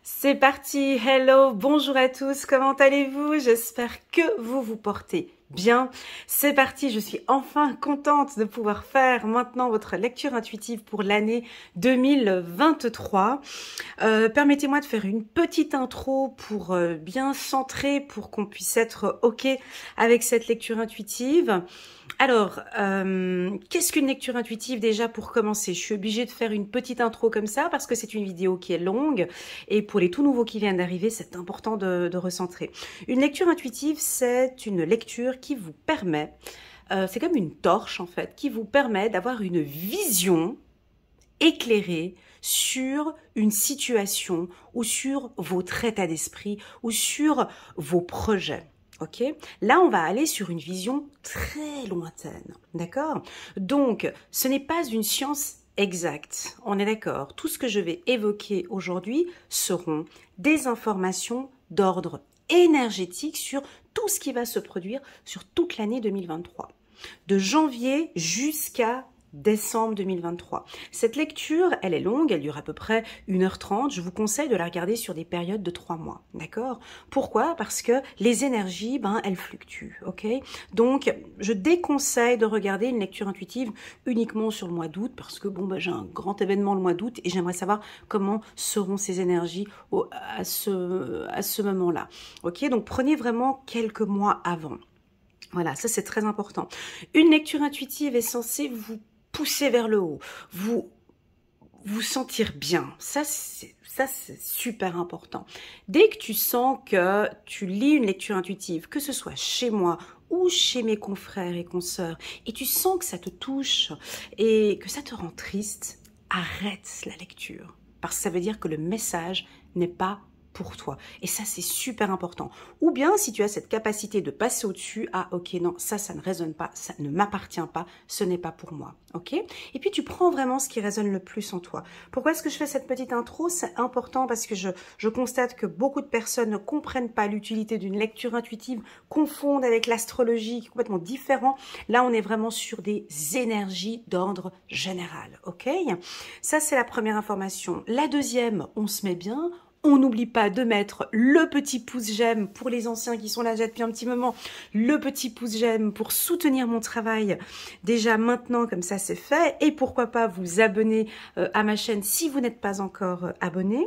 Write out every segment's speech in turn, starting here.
C'est parti, hello, bonjour à tous, comment allez-vous? J'espère que vous vous portez bien. C'est parti, je suis enfin contente de pouvoir faire maintenant votre lecture intuitive pour l'année 2023. Permettez-moi de faire une petite intro pour bien centrer, pour qu'on puisse être OK avec cette lecture intuitive. Alors, qu'est-ce qu'une lecture intuitive déjà pour commencer? Je suis obligée de faire une petite intro comme ça parce que c'est une vidéo qui est longue et pour les tout nouveaux qui viennent d'arriver, c'est important de recentrer. Une lecture intuitive, c'est une lecture qui vous permet, c'est comme une torche en fait, qui vous permet d'avoir une vision éclairée sur une situation ou sur votre état d'esprit ou sur vos projets. Ok, là on va aller sur une vision très lointaine, d'accord? Donc ce n'est pas une science exacte, on est d'accord. Tout ce que je vais évoquer aujourd'hui seront des informations d'ordre énergétique sur tout ce qui va se produire sur toute l'année 2023, de janvier jusqu'à décembre 2023. Cette lecture, elle est longue, elle dure à peu près 1h30. Je vous conseille de la regarder sur des périodes de 3 mois, d'accord? Pourquoi? Parce que les énergies, elles fluctuent, ok? Donc, je déconseille de regarder une lecture intuitive uniquement sur le mois d'août parce que, j'ai un grand événement le mois d'août et j'aimerais savoir comment seront ces énergies à ce moment-là, ok? Donc, prenez vraiment quelques mois avant. Voilà, ça c'est très important. Une lecture intuitive est censée vous pousser vers le haut, vous sentir bien. Ça c'est super important. Dès que tu sens que tu lis une lecture intuitive, que ce soit chez moi ou chez mes confrères et consoeurs, et tu sens que ça te touche et que ça te rend triste, arrête la lecture. Parce que ça veut dire que le message n'est pas pour toi. Et ça, c'est super important. Ou bien, si tu as cette capacité de passer au-dessus, ah ok, non, ça ne résonne pas, ça ne m'appartient pas, ce n'est pas pour moi. Ok? Et puis, tu prends vraiment ce qui résonne le plus en toi. Pourquoi est-ce que je fais cette petite intro? C'est important parce que je constate que beaucoup de personnes ne comprennent pas l'utilité d'une lecture intuitive, confondent avec l'astrologie, qui est complètement différent. Là, on est vraiment sur des énergies d'ordre général. Ok? Ça, c'est la première information. La deuxième, on se met bien. On n'oublie pas de mettre le petit pouce j'aime pour les anciens qui sont là déjà depuis un petit moment, le petit pouce j'aime pour soutenir mon travail déjà maintenant, comme ça c'est fait, et pourquoi pas vous abonner à ma chaîne si vous n'êtes pas encore abonné.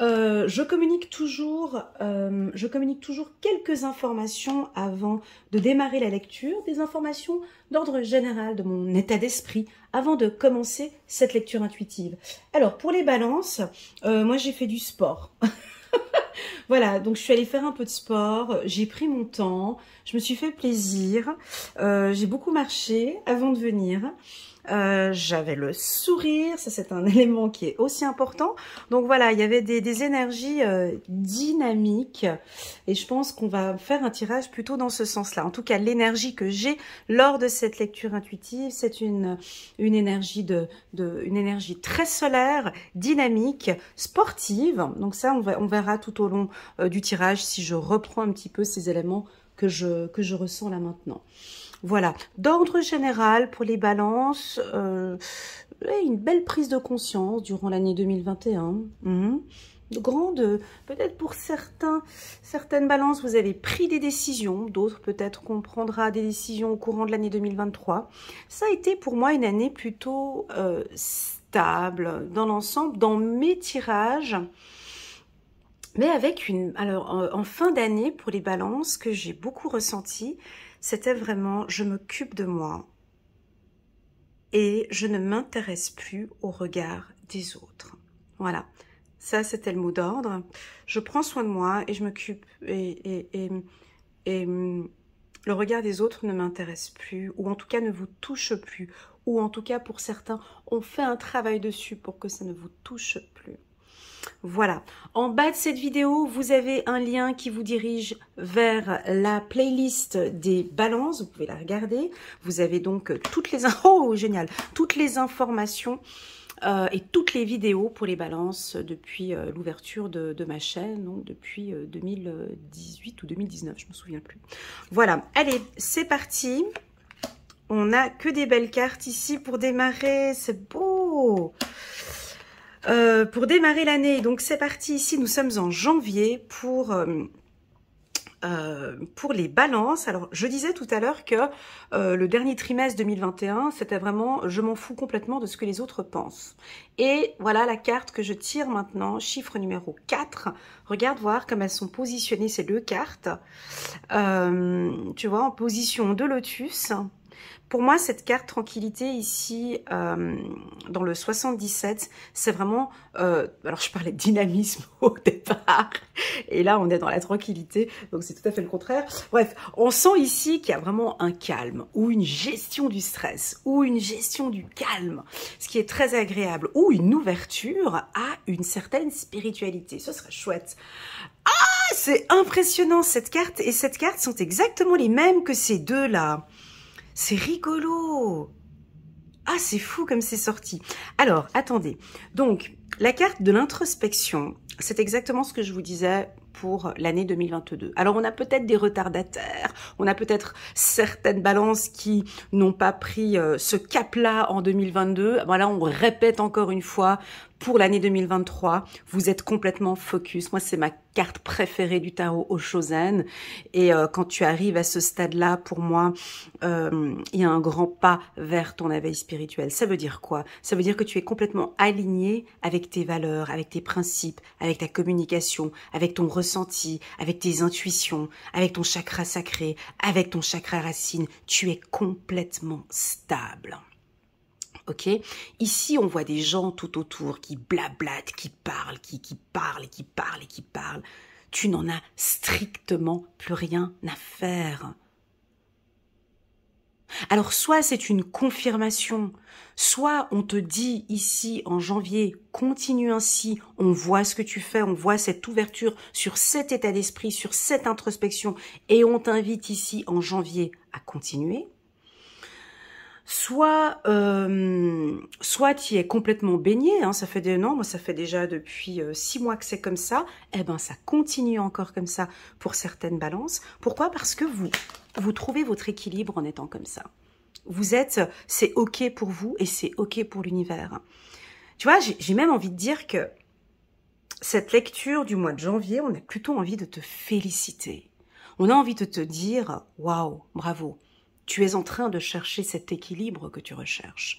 Je communique toujours quelques informations avant de démarrer la lecture, des informations d'ordre général de mon état d'esprit avant de commencer cette lecture intuitive. Alors pour les balances, moi j'ai fait du sport. Voilà, donc je suis allée faire un peu de sport, j'ai pris mon temps, je me suis fait plaisir, j'ai beaucoup marché avant de venir. J'avais le sourire, ça c'est un élément qui est aussi important. Donc voilà, il y avait des énergies dynamiques et je pense qu'on va faire un tirage plutôt dans ce sens-là. En tout cas, l'énergie que j'ai lors de cette lecture intuitive, c'est une énergie une énergie très solaire, dynamique, sportive. Donc ça, on verra tout au long du tirage si je reprends un petit peu ces éléments que je ressens là maintenant. Voilà, d'ordre général pour les balances, une belle prise de conscience durant l'année 2021. Grande, peut-être pour certaines balances, vous avez pris des décisions, d'autres peut-être qu'on prendra des décisions au courant de l'année 2023. Ça a été pour moi une année plutôt stable dans l'ensemble, dans mes tirages. Mais avec alors en fin d'année pour les balances, que j'ai beaucoup ressenti, c'était vraiment, je m'occupe de moi et je ne m'intéresse plus au regard des autres. Voilà, ça c'était le mot d'ordre. Je prends soin de moi et je m'occupe et le regard des autres ne m'intéresse plus, ou en tout cas ne vous touche plus, ou en tout cas pour certains, on fait un travail dessus pour que ça ne vous touche plus. Voilà, en bas de cette vidéo, vous avez un lien qui vous dirige vers la playlist des balances, vous pouvez la regarder. Vous avez donc toutes les génial, toutes les informations et toutes les vidéos pour les balances depuis l'ouverture de ma chaîne, donc depuis 2018 ou 2019, je ne me souviens plus. Voilà, allez, c'est parti. On n'a que des belles cartes ici pour démarrer, c'est beau. Pour démarrer l'année, donc c'est parti. Ici, nous sommes en janvier pour les balances. Alors, je disais tout à l'heure que le dernier trimestre 2021, c'était vraiment, je m'en fous complètement de ce que les autres pensent. Et voilà la carte que je tire maintenant, chiffre numéro 4. Regarde voir comme elles sont positionnées ces deux cartes. Tu vois, en position de lotus. Pour moi, cette carte tranquillité ici, dans le 77, c'est vraiment... alors, je parlais de dynamisme au départ, et là, on est dans la tranquillité, donc c'est tout à fait le contraire. Bref, on sent ici qu'il y a vraiment un calme, ou une gestion du stress, ou une gestion du calme, ce qui est très agréable, ou une ouverture à une certaine spiritualité. Ce serait chouette. Ah, c'est impressionnant, cette carte, et cette carte sont exactement les mêmes que ces deux-là. C'est rigolo. Ah, c'est fou comme c'est sorti. Alors, attendez. Donc, la carte de l'introspection, c'est exactement ce que je vous disais pour l'année 2022. Alors, on a peut-être des retardataires, on a peut-être certaines balances qui n'ont pas pris ce cap-là en 2022. Voilà, on répète encore une fois, pour l'année 2023, vous êtes complètement focus. Moi, c'est ma carte préférée du tarot au Chosen. Et quand tu arrives à ce stade-là, pour moi, il y a un grand pas vers ton éveil spirituel. Ça veut dire quoi? Ça veut dire que tu es complètement aligné avec tes valeurs, avec tes principes, avec ta communication, avec ton ressenti, avec tes intuitions, avec ton chakra sacré, avec ton chakra racine. Tu es complètement stable. Ok, ici on voit des gens tout autour qui blablatent, qui parlent, qui parlent et qui parlent et qui parlent. Tu n'en as strictement plus rien à faire. Alors soit c'est une confirmation, soit on te dit ici en janvier, continue ainsi, on voit ce que tu fais, on voit cette ouverture sur cet état d'esprit, sur cette introspection, et on t'invite ici en janvier à continuer. Soit tu y es complètement baigné, hein, ça fait moi ça fait déjà depuis 6 mois que c'est comme ça, eh ben ça continue encore comme ça pour certaines balances. Pourquoi? Parce que vous trouvez votre équilibre en étant comme ça. C'est ok pour vous et c'est ok pour l'univers. Tu vois, j'ai même envie de dire que cette lecture du mois de janvier, on a plutôt envie de te féliciter. On a envie de te dire, waouh, bravo. Tu es en train de chercher cet équilibre que tu recherches.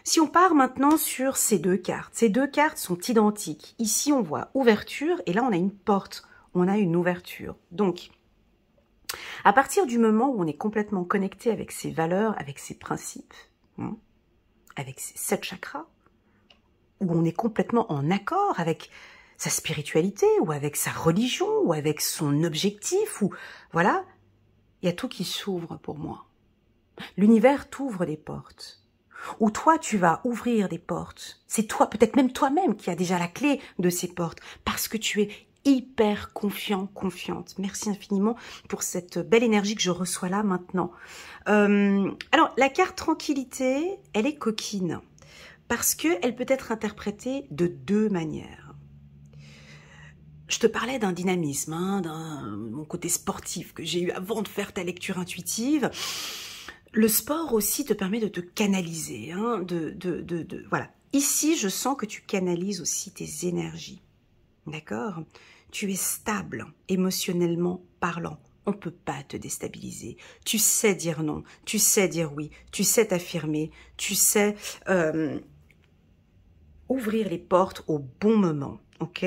Si on part maintenant sur ces deux cartes sont identiques. Ici, on voit ouverture et là, on a une porte, on a une ouverture. Donc, à partir du moment où on est complètement connecté avec ses valeurs, avec ses principes, avec ses 7 chakras, où on est complètement en accord avec sa spiritualité ou avec sa religion ou avec son objectif, ou voilà, il y a tout qui s'ouvre pour moi. L'univers t'ouvre des portes. Ou toi, tu vas ouvrir des portes. C'est toi, peut-être même toi-même, qui a déjà la clé de ces portes. Parce que tu es hyper confiant, confiante. Merci infiniment pour cette belle énergie que je reçois là maintenant. Alors, la carte tranquillité, elle est coquine. Parce qu'elle peut être interprétée de 2 manières. Je te parlais d'un dynamisme, mon côté sportif que j'ai eu avant de faire ta lecture intuitive. Le sport aussi te permet de te canaliser. Voilà. Ici, je sens que tu canalises aussi tes énergies. D'accord? Tu es stable, émotionnellement parlant. On ne peut pas te déstabiliser. Tu sais dire non, tu sais dire oui, tu sais t'affirmer, tu sais ouvrir les portes au bon moment. Ok,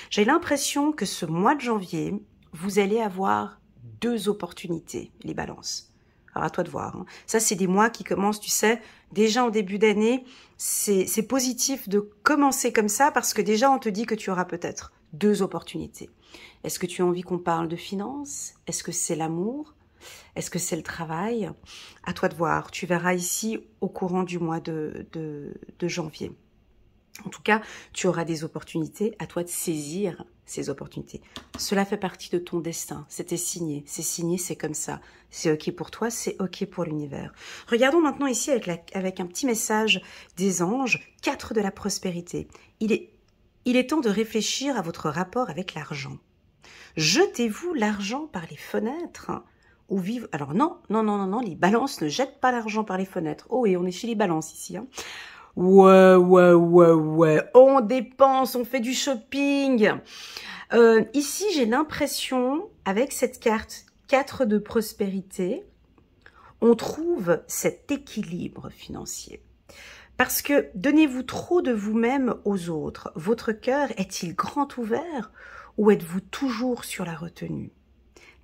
j'ai l'impression que ce mois de janvier, vous allez avoir 2 opportunités, les balances. Alors à toi de voir. Ça, c'est des mois qui commencent, tu sais, déjà en début d'année, c'est positif de commencer comme ça parce que déjà on te dit que tu auras peut-être 2 opportunités. Est-ce que tu as envie qu'on parle de finances? Est-ce que c'est l'amour? Est-ce que c'est le travail? À toi de voir. Tu verras ici au courant du mois de janvier. En tout cas, tu auras des opportunités, à toi de saisir ces opportunités. Cela fait partie de ton destin, c'était signé, c'est comme ça. C'est ok pour toi, c'est ok pour l'univers. Regardons maintenant ici avec un petit message des anges, 4 de la prospérité. Il est temps de réfléchir à votre rapport avec l'argent. Jetez-vous l'argent par les fenêtres ou vivre... Alors non, les balances ne jettent pas l'argent par les fenêtres. Oh, et on est chez les balances ici, Ouais. On dépense, on fait du shopping. Ici, j'ai l'impression, avec cette carte 4 de prospérité, on trouve cet équilibre financier. Parce que donnez-vous trop de vous-même aux autres. Votre cœur est-il grand ouvert ou êtes-vous toujours sur la retenue?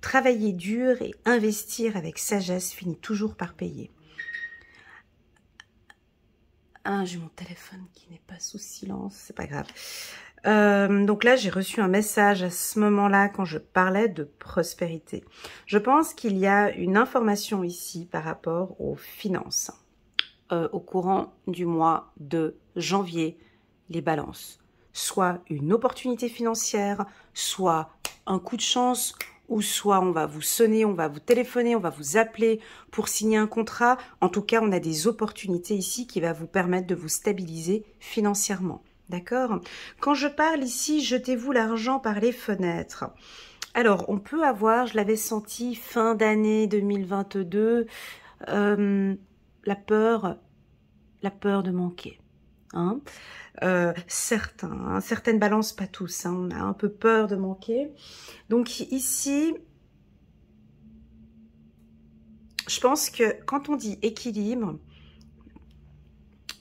Travailler dur et investir avec sagesse finit toujours par payer. Ah, j'ai mon téléphone qui n'est pas sous silence, c'est pas grave. Donc là, j'ai reçu un message à ce moment-là quand je parlais de prospérité. Je pense qu'il y a une information ici par rapport aux finances. Au courant du mois de janvier, les balances. Soit une opportunité financière, soit un coup de chance, ou soit on va vous sonner, on va vous téléphoner, on va vous appeler pour signer un contrat. En tout cas, on a des opportunités ici qui vont vous permettre de vous stabiliser financièrement. D'accord? Quand je parle ici, jetez-vous l'argent par les fenêtres. Alors, on peut avoir, je l'avais senti fin d'année 2022, la peur de manquer. Hein? Certaines balances, pas tous, hein, on a un peu peur de manquer. Donc ici, je pense que quand on dit équilibre,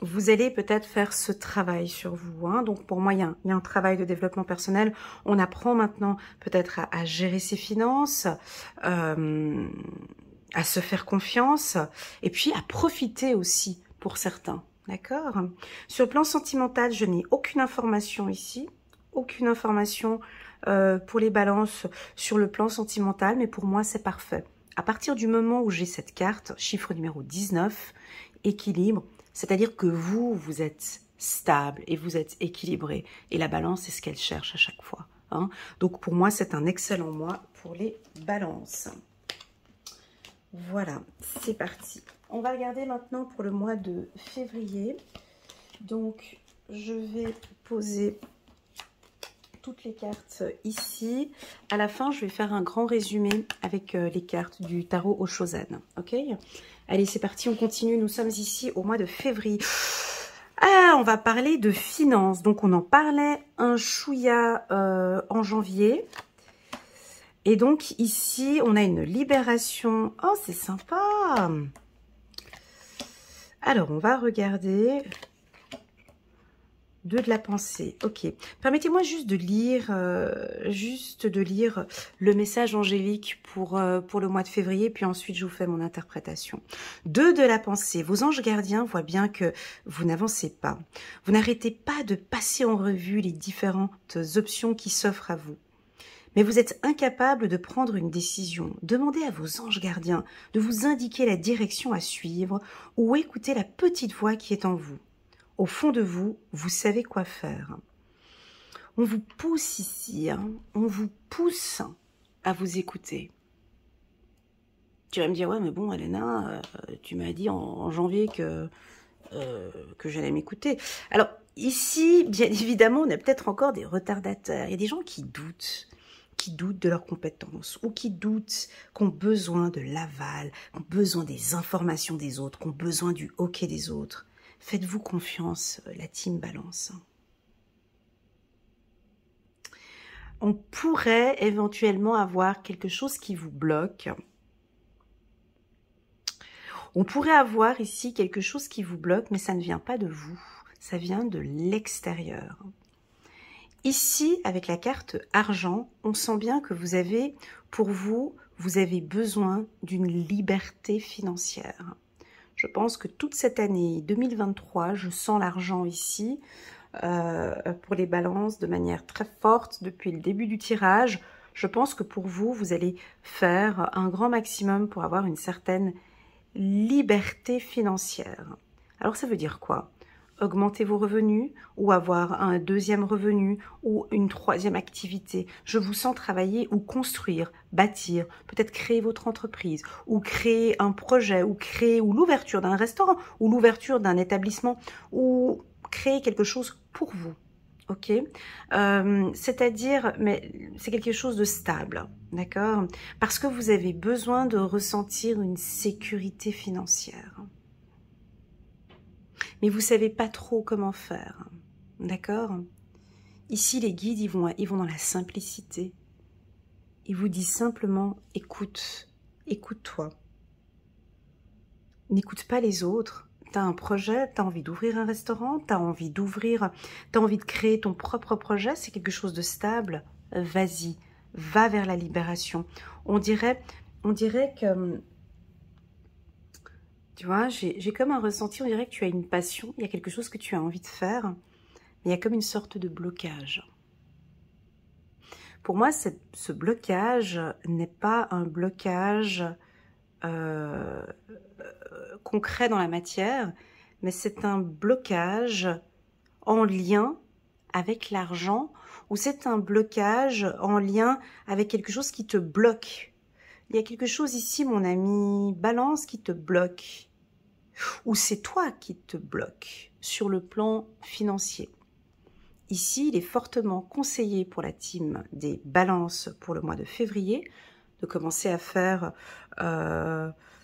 vous allez peut-être faire ce travail sur vous. Hein. Donc pour moi, il y a un travail de développement personnel. On apprend maintenant peut-être à gérer ses finances, à se faire confiance, et puis à profiter aussi pour certains. D'accord? Sur le plan sentimental, je n'ai aucune information ici. Aucune information pour les balances sur le plan sentimental, mais pour moi, c'est parfait. À partir du moment où j'ai cette carte, chiffre numéro 19, équilibre, c'est-à-dire que vous êtes stable et vous êtes équilibré. Et la balance, c'est ce qu'elle cherche à chaque fois. Hein. Donc pour moi, c'est un excellent mois pour les balances. Voilà, c'est parti. On va regarder maintenant pour le mois de février. Donc, je vais poser toutes les cartes ici. À la fin, je vais faire un grand résumé avec les cartes du tarot Oshozen. Ok? Allez, c'est parti, on continue. Nous sommes ici au mois de février. Ah, on va parler de finances. Donc, on en parlait un chouïa en janvier. Et donc, ici, on a une libération. Oh, c'est sympa! Alors, on va regarder... de la pensée. Ok. Permettez-moi juste de lire le message angélique pour le mois de février, puis ensuite je vous fais mon interprétation. 2 de la pensée. Vos anges gardiens voient bien que vous n'avancez pas. Vous n'arrêtez pas de passer en revue les différentes options qui s'offrent à vous. Mais vous êtes incapable de prendre une décision. Demandez à vos anges gardiens de vous indiquer la direction à suivre ou écoutez la petite voix qui est en vous. Au fond de vous, vous savez quoi faire. On vous pousse ici, hein, on vous pousse à vous écouter. Tu vas me dire, ouais, mais bon, Elena, tu m'as dit en janvier que j'allais m'écouter. Alors, ici, bien évidemment, on a peut-être encore des retardataires. Il y a des gens qui doutent de leurs compétences ou qui doutent, qui ont besoin de l'aval, qui ont besoin des informations des autres, qui ont besoin du OK des autres. Faites-vous confiance, la team Balance. On pourrait éventuellement avoir quelque chose qui vous bloque. On pourrait avoir ici quelque chose qui vous bloque, mais ça ne vient pas de vous. Ça vient de l'extérieur. Ici, avec la carte argent, on sent bien que vous avez, pour vous, vous avez besoin d'une liberté financière. Je pense que toute cette année 2023, je sens l'argent ici pour les balances de manière très forte depuis le début du tirage. Je pense que pour vous, vous allez faire un grand maximum pour avoir une certaine liberté financière. Alors ça veut dire quoi? Augmenter vos revenus ou avoir un deuxième revenu ou une troisième activité. Je vous sens travailler ou construire, bâtir, peut-être créer votre entreprise ou créer un projet ou l'ouverture d'un restaurant ou l'ouverture d'un établissement ou créer quelque chose pour vous. Ok, c'est-à-dire, mais c'est quelque chose de stable, d'accord? Parce que vous avez besoin de ressentir une sécurité financière. mais vous savez pas trop comment faire. D'accord? Ici, les guides, ils vont dans la simplicité. Ils vous disent simplement, écoute, écoute-toi. N'écoute pas les autres. Tu as un projet, tu as envie d'ouvrir un restaurant, tu as envie de créer ton propre projet, c'est quelque chose de stable. Vas-y, va vers la libération. On dirait que, tu vois, j'ai comme un ressenti, on dirait que tu as une passion, il y a quelque chose que tu as envie de faire, mais il y a comme une sorte de blocage. Pour moi, ce blocage n'est pas un blocage concret dans la matière, mais c'est un blocage en lien avec l'argent, ou c'est un blocage en lien avec quelque chose qui te bloque. Il y a quelque chose ici, mon ami Balance, qui te bloque, ou c'est toi qui te bloque sur le plan financier. Ici, il est fortement conseillé pour la team des balances pour le mois de février de commencer à faire,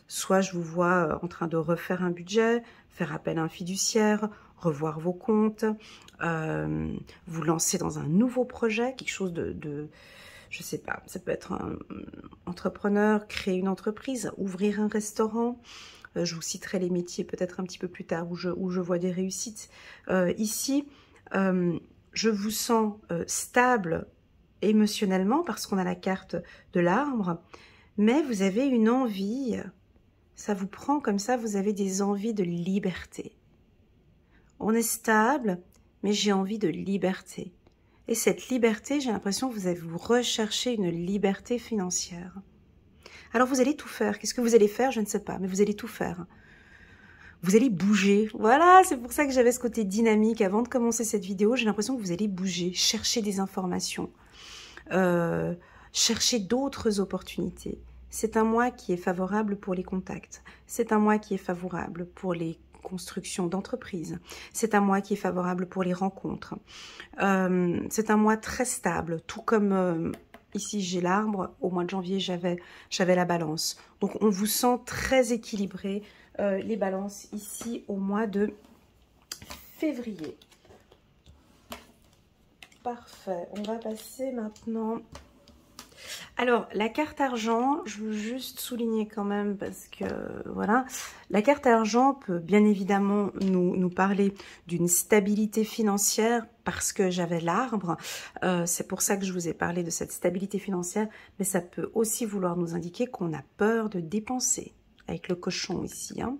soit je vous vois en train de refaire un budget, faire appel à un fiduciaire, revoir vos comptes, vous lancer dans un nouveau projet, quelque chose je sais pas, ça peut être un entrepreneur, créer une entreprise, ouvrir un restaurant. Je vous citerai les métiers peut-être un petit peu plus tard où je vois des réussites. Ici, je vous sens stable émotionnellement parce qu'on a la carte de l'arbre, mais vous avez une envie, ça vous prend comme ça, vous avez des envies de liberté. On est stable, mais j'ai envie de liberté. Et cette liberté, j'ai l'impression que vous recherchez une liberté financière. Alors vous allez tout faire. Qu'est-ce que vous allez faire? Je ne sais pas, mais vous allez tout faire. Vous allez bouger. Voilà, c'est pour ça que j'avais ce côté dynamique avant de commencer cette vidéo. J'ai l'impression que vous allez bouger, chercher des informations, chercher d'autres opportunités. C'est un mois qui est favorable pour les contacts. C'est un mois qui est favorable pour les constructions d'entreprises. C'est un mois qui est favorable pour les rencontres. C'est un mois très stable, tout comme ici j'ai l'arbre. Au mois de janvier, j'avais la balance. Donc on vous sent très équilibré. Les balances ici au mois de février. Parfait. On va passer maintenant. Alors, la carte argent, je veux juste souligner quand même parce que, voilà, la carte argent peut bien évidemment nous parler d'une stabilité financière parce que j'avais l'arbre. C'est pour ça que je vous ai parlé de cette stabilité financière, mais ça peut aussi vouloir nous indiquer qu'on a peur de dépenser. Avec le cochon ici, hein.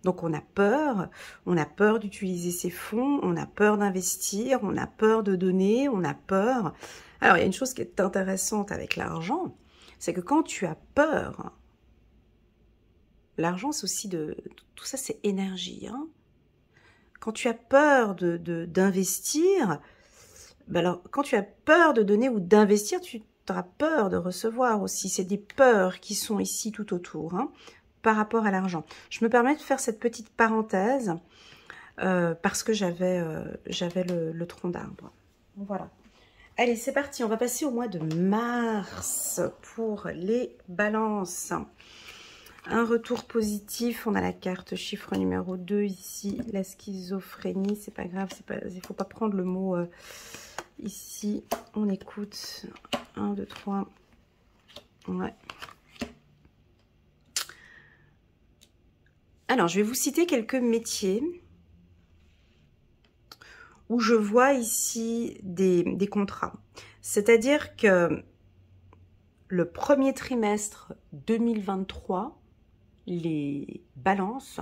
Donc on a peur d'utiliser ses fonds, on a peur d'investir, on a peur de donner, on a peur. Alors il y a une chose qui est intéressante avec l'argent, c'est que quand tu as peur, l'argent c'est aussi tout ça c'est énergie, hein. Quand tu as peur d'investir, ben alors quand tu as peur de donner ou d'investir, tu auras peur de recevoir aussi. C'est des peurs qui sont ici tout autour, hein, par rapport à l'argent. Je me permets de faire cette petite parenthèse parce que j'avais le tronc d'arbre. Voilà. Allez, c'est parti. On va passer au mois de mars pour les balances. Un retour positif. On a la carte chiffre numéro 2 ici. La schizophrénie, c'est pas grave. Il ne faut pas prendre le mot ici. On écoute. 1, 2, 3. Ouais. Alors, je vais vous citer quelques métiers où je vois ici des contrats. C'est-à-dire que le premier trimestre 2023, les balances,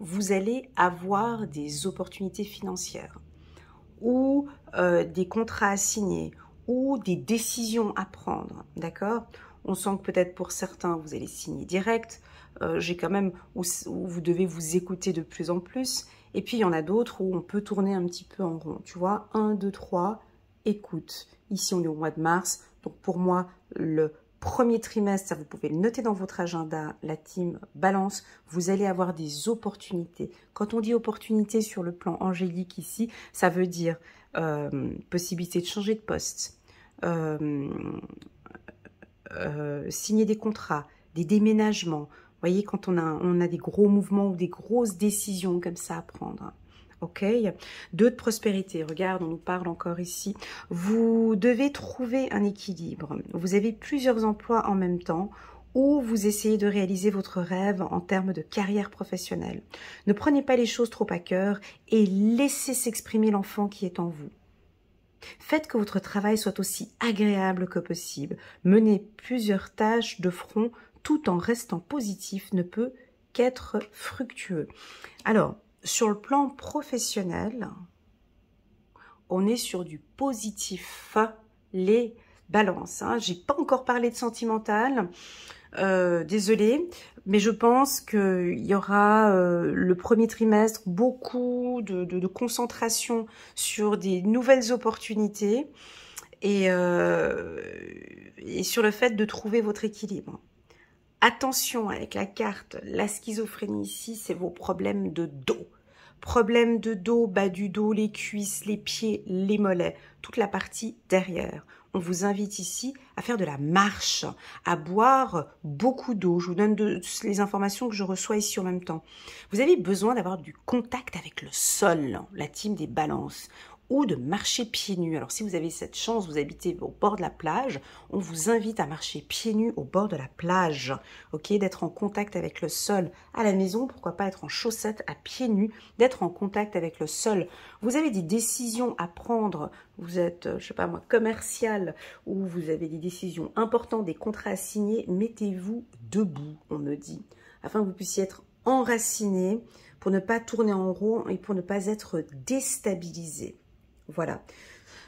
vous allez avoir des opportunités financières ou des contrats à signer ou des décisions à prendre, d'accord? On sent que peut-être pour certains, vous allez signer direct. J'ai quand même où vous devez vous écouter de plus en plus. Et puis, il y en a d'autres où on peut tourner un petit peu en rond. Tu vois, 1, 2, 3, écoute. Ici, on est au mois de mars. Donc, pour moi, le premier trimestre, ça vous pouvez le noter dans votre agenda, la team Balance, vous allez avoir des opportunités. Quand on dit opportunités sur le plan angélique ici, ça veut dire possibilité de changer de poste, signer des contrats, des déménagements. Vous voyez, quand on a des gros mouvements ou des grosses décisions comme ça à prendre. ok? 2 de prospérité, regarde, on nous parle encore ici. Vous devez trouver un équilibre. Vous avez plusieurs emplois en même temps, ou vous essayez de réaliser votre rêve en termes de carrière professionnelle. Ne prenez pas les choses trop à cœur et laissez s'exprimer l'enfant qui est en vous. Faites que votre travail soit aussi agréable que possible. Mener plusieurs tâches de front tout en restant positif ne peut qu'être fructueux. Alors, sur le plan professionnel, on est sur du positif, les balances. Hein. J'ai pas encore parlé de sentimental, désolée, mais je pense qu'il y aura le premier trimestre beaucoup de concentration sur des nouvelles opportunités et sur le fait de trouver votre équilibre. Attention avec la carte, la schizophrénie ici, c'est vos problèmes de dos. Problèmes de dos, bas du dos, les cuisses, les pieds, les mollets, toute la partie derrière. On vous invite ici à faire de la marche, à boire beaucoup d'eau. Je vous donne les informations que je reçois ici en même temps. Vous avez besoin d'avoir du contact avec le sol, la team des balances, ou de marcher pieds nus. Alors si vous avez cette chance, vous habitez au bord de la plage, on vous invite à marcher pieds nus au bord de la plage, ok, d'être en contact avec le sol. À la maison, pourquoi pas être en chaussettes à pieds nus, d'être en contact avec le sol. Vous avez des décisions à prendre, vous êtes, je sais pas moi, commercial, ou vous avez des décisions importantes, des contrats à signer, mettez-vous debout, on me dit, afin que vous puissiez être enraciné pour ne pas tourner en rond et pour ne pas être déstabilisé. Voilà.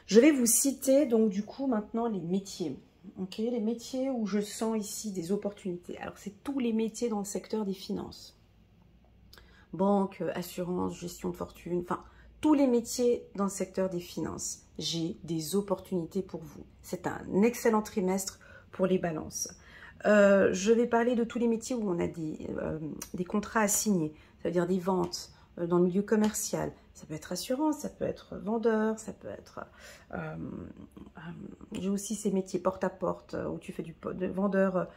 Je vais vous citer donc du coup maintenant les métiers. Ok, les métiers où je sens ici des opportunités. Alors c'est tous les métiers dans le secteur des finances. Banque, assurance, gestion de fortune, enfin tous les métiers dans le secteur des finances. J'ai des opportunités pour vous. C'est un excellent trimestre pour les balances. Je vais parler de tous les métiers où on a des contrats à signer. Ça veut dire des ventes dans le milieu commercial. Ça peut être assurance, ça peut être vendeur, ça peut être... j'ai aussi ces métiers porte-à-porte où tu fais du vendeur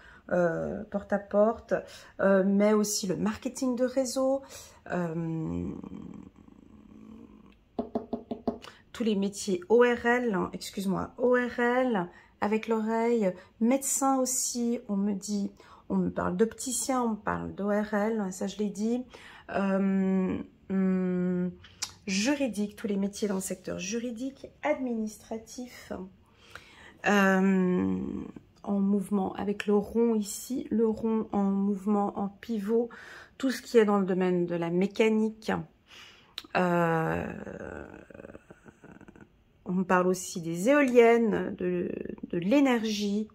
porte-à-porte, mais aussi le marketing de réseau, tous les métiers ORL, excuse-moi, ORL avec l'oreille, médecin aussi, on me parle d'opticien, on me parle d'ORL, ça je l'ai dit, juridique, tous les métiers dans le secteur juridique, administratif, en mouvement avec le rond ici, le rond en mouvement, en pivot, tout ce qui est dans le domaine de la mécanique. On me parle aussi des éoliennes, de l'énergie.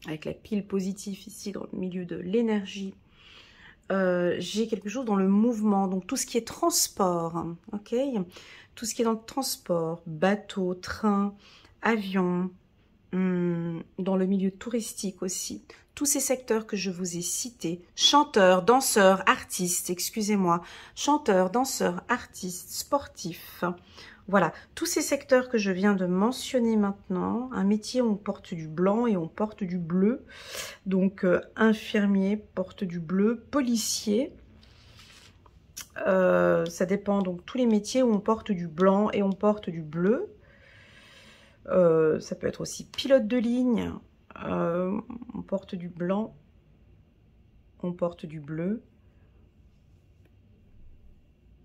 Avec la pile positive ici dans le milieu de l'énergie. J'ai quelque chose dans le mouvement, donc tout ce qui est transport, hein, ok, tout ce qui est dans le transport, bateau, train, avion, dans le milieu touristique aussi. Tous ces secteurs que je vous ai cités, chanteurs, danseurs, artistes, excusez-moi, chanteurs, danseurs, artistes, sportifs, voilà, tous ces secteurs que je viens de mentionner maintenant, un métier où on porte du blanc et on porte du bleu, donc infirmier porte du bleu, policier, ça dépend, donc tous les métiers où on porte du blanc et on porte du bleu, ça peut être aussi pilote de ligne, on porte du blanc, on porte du bleu,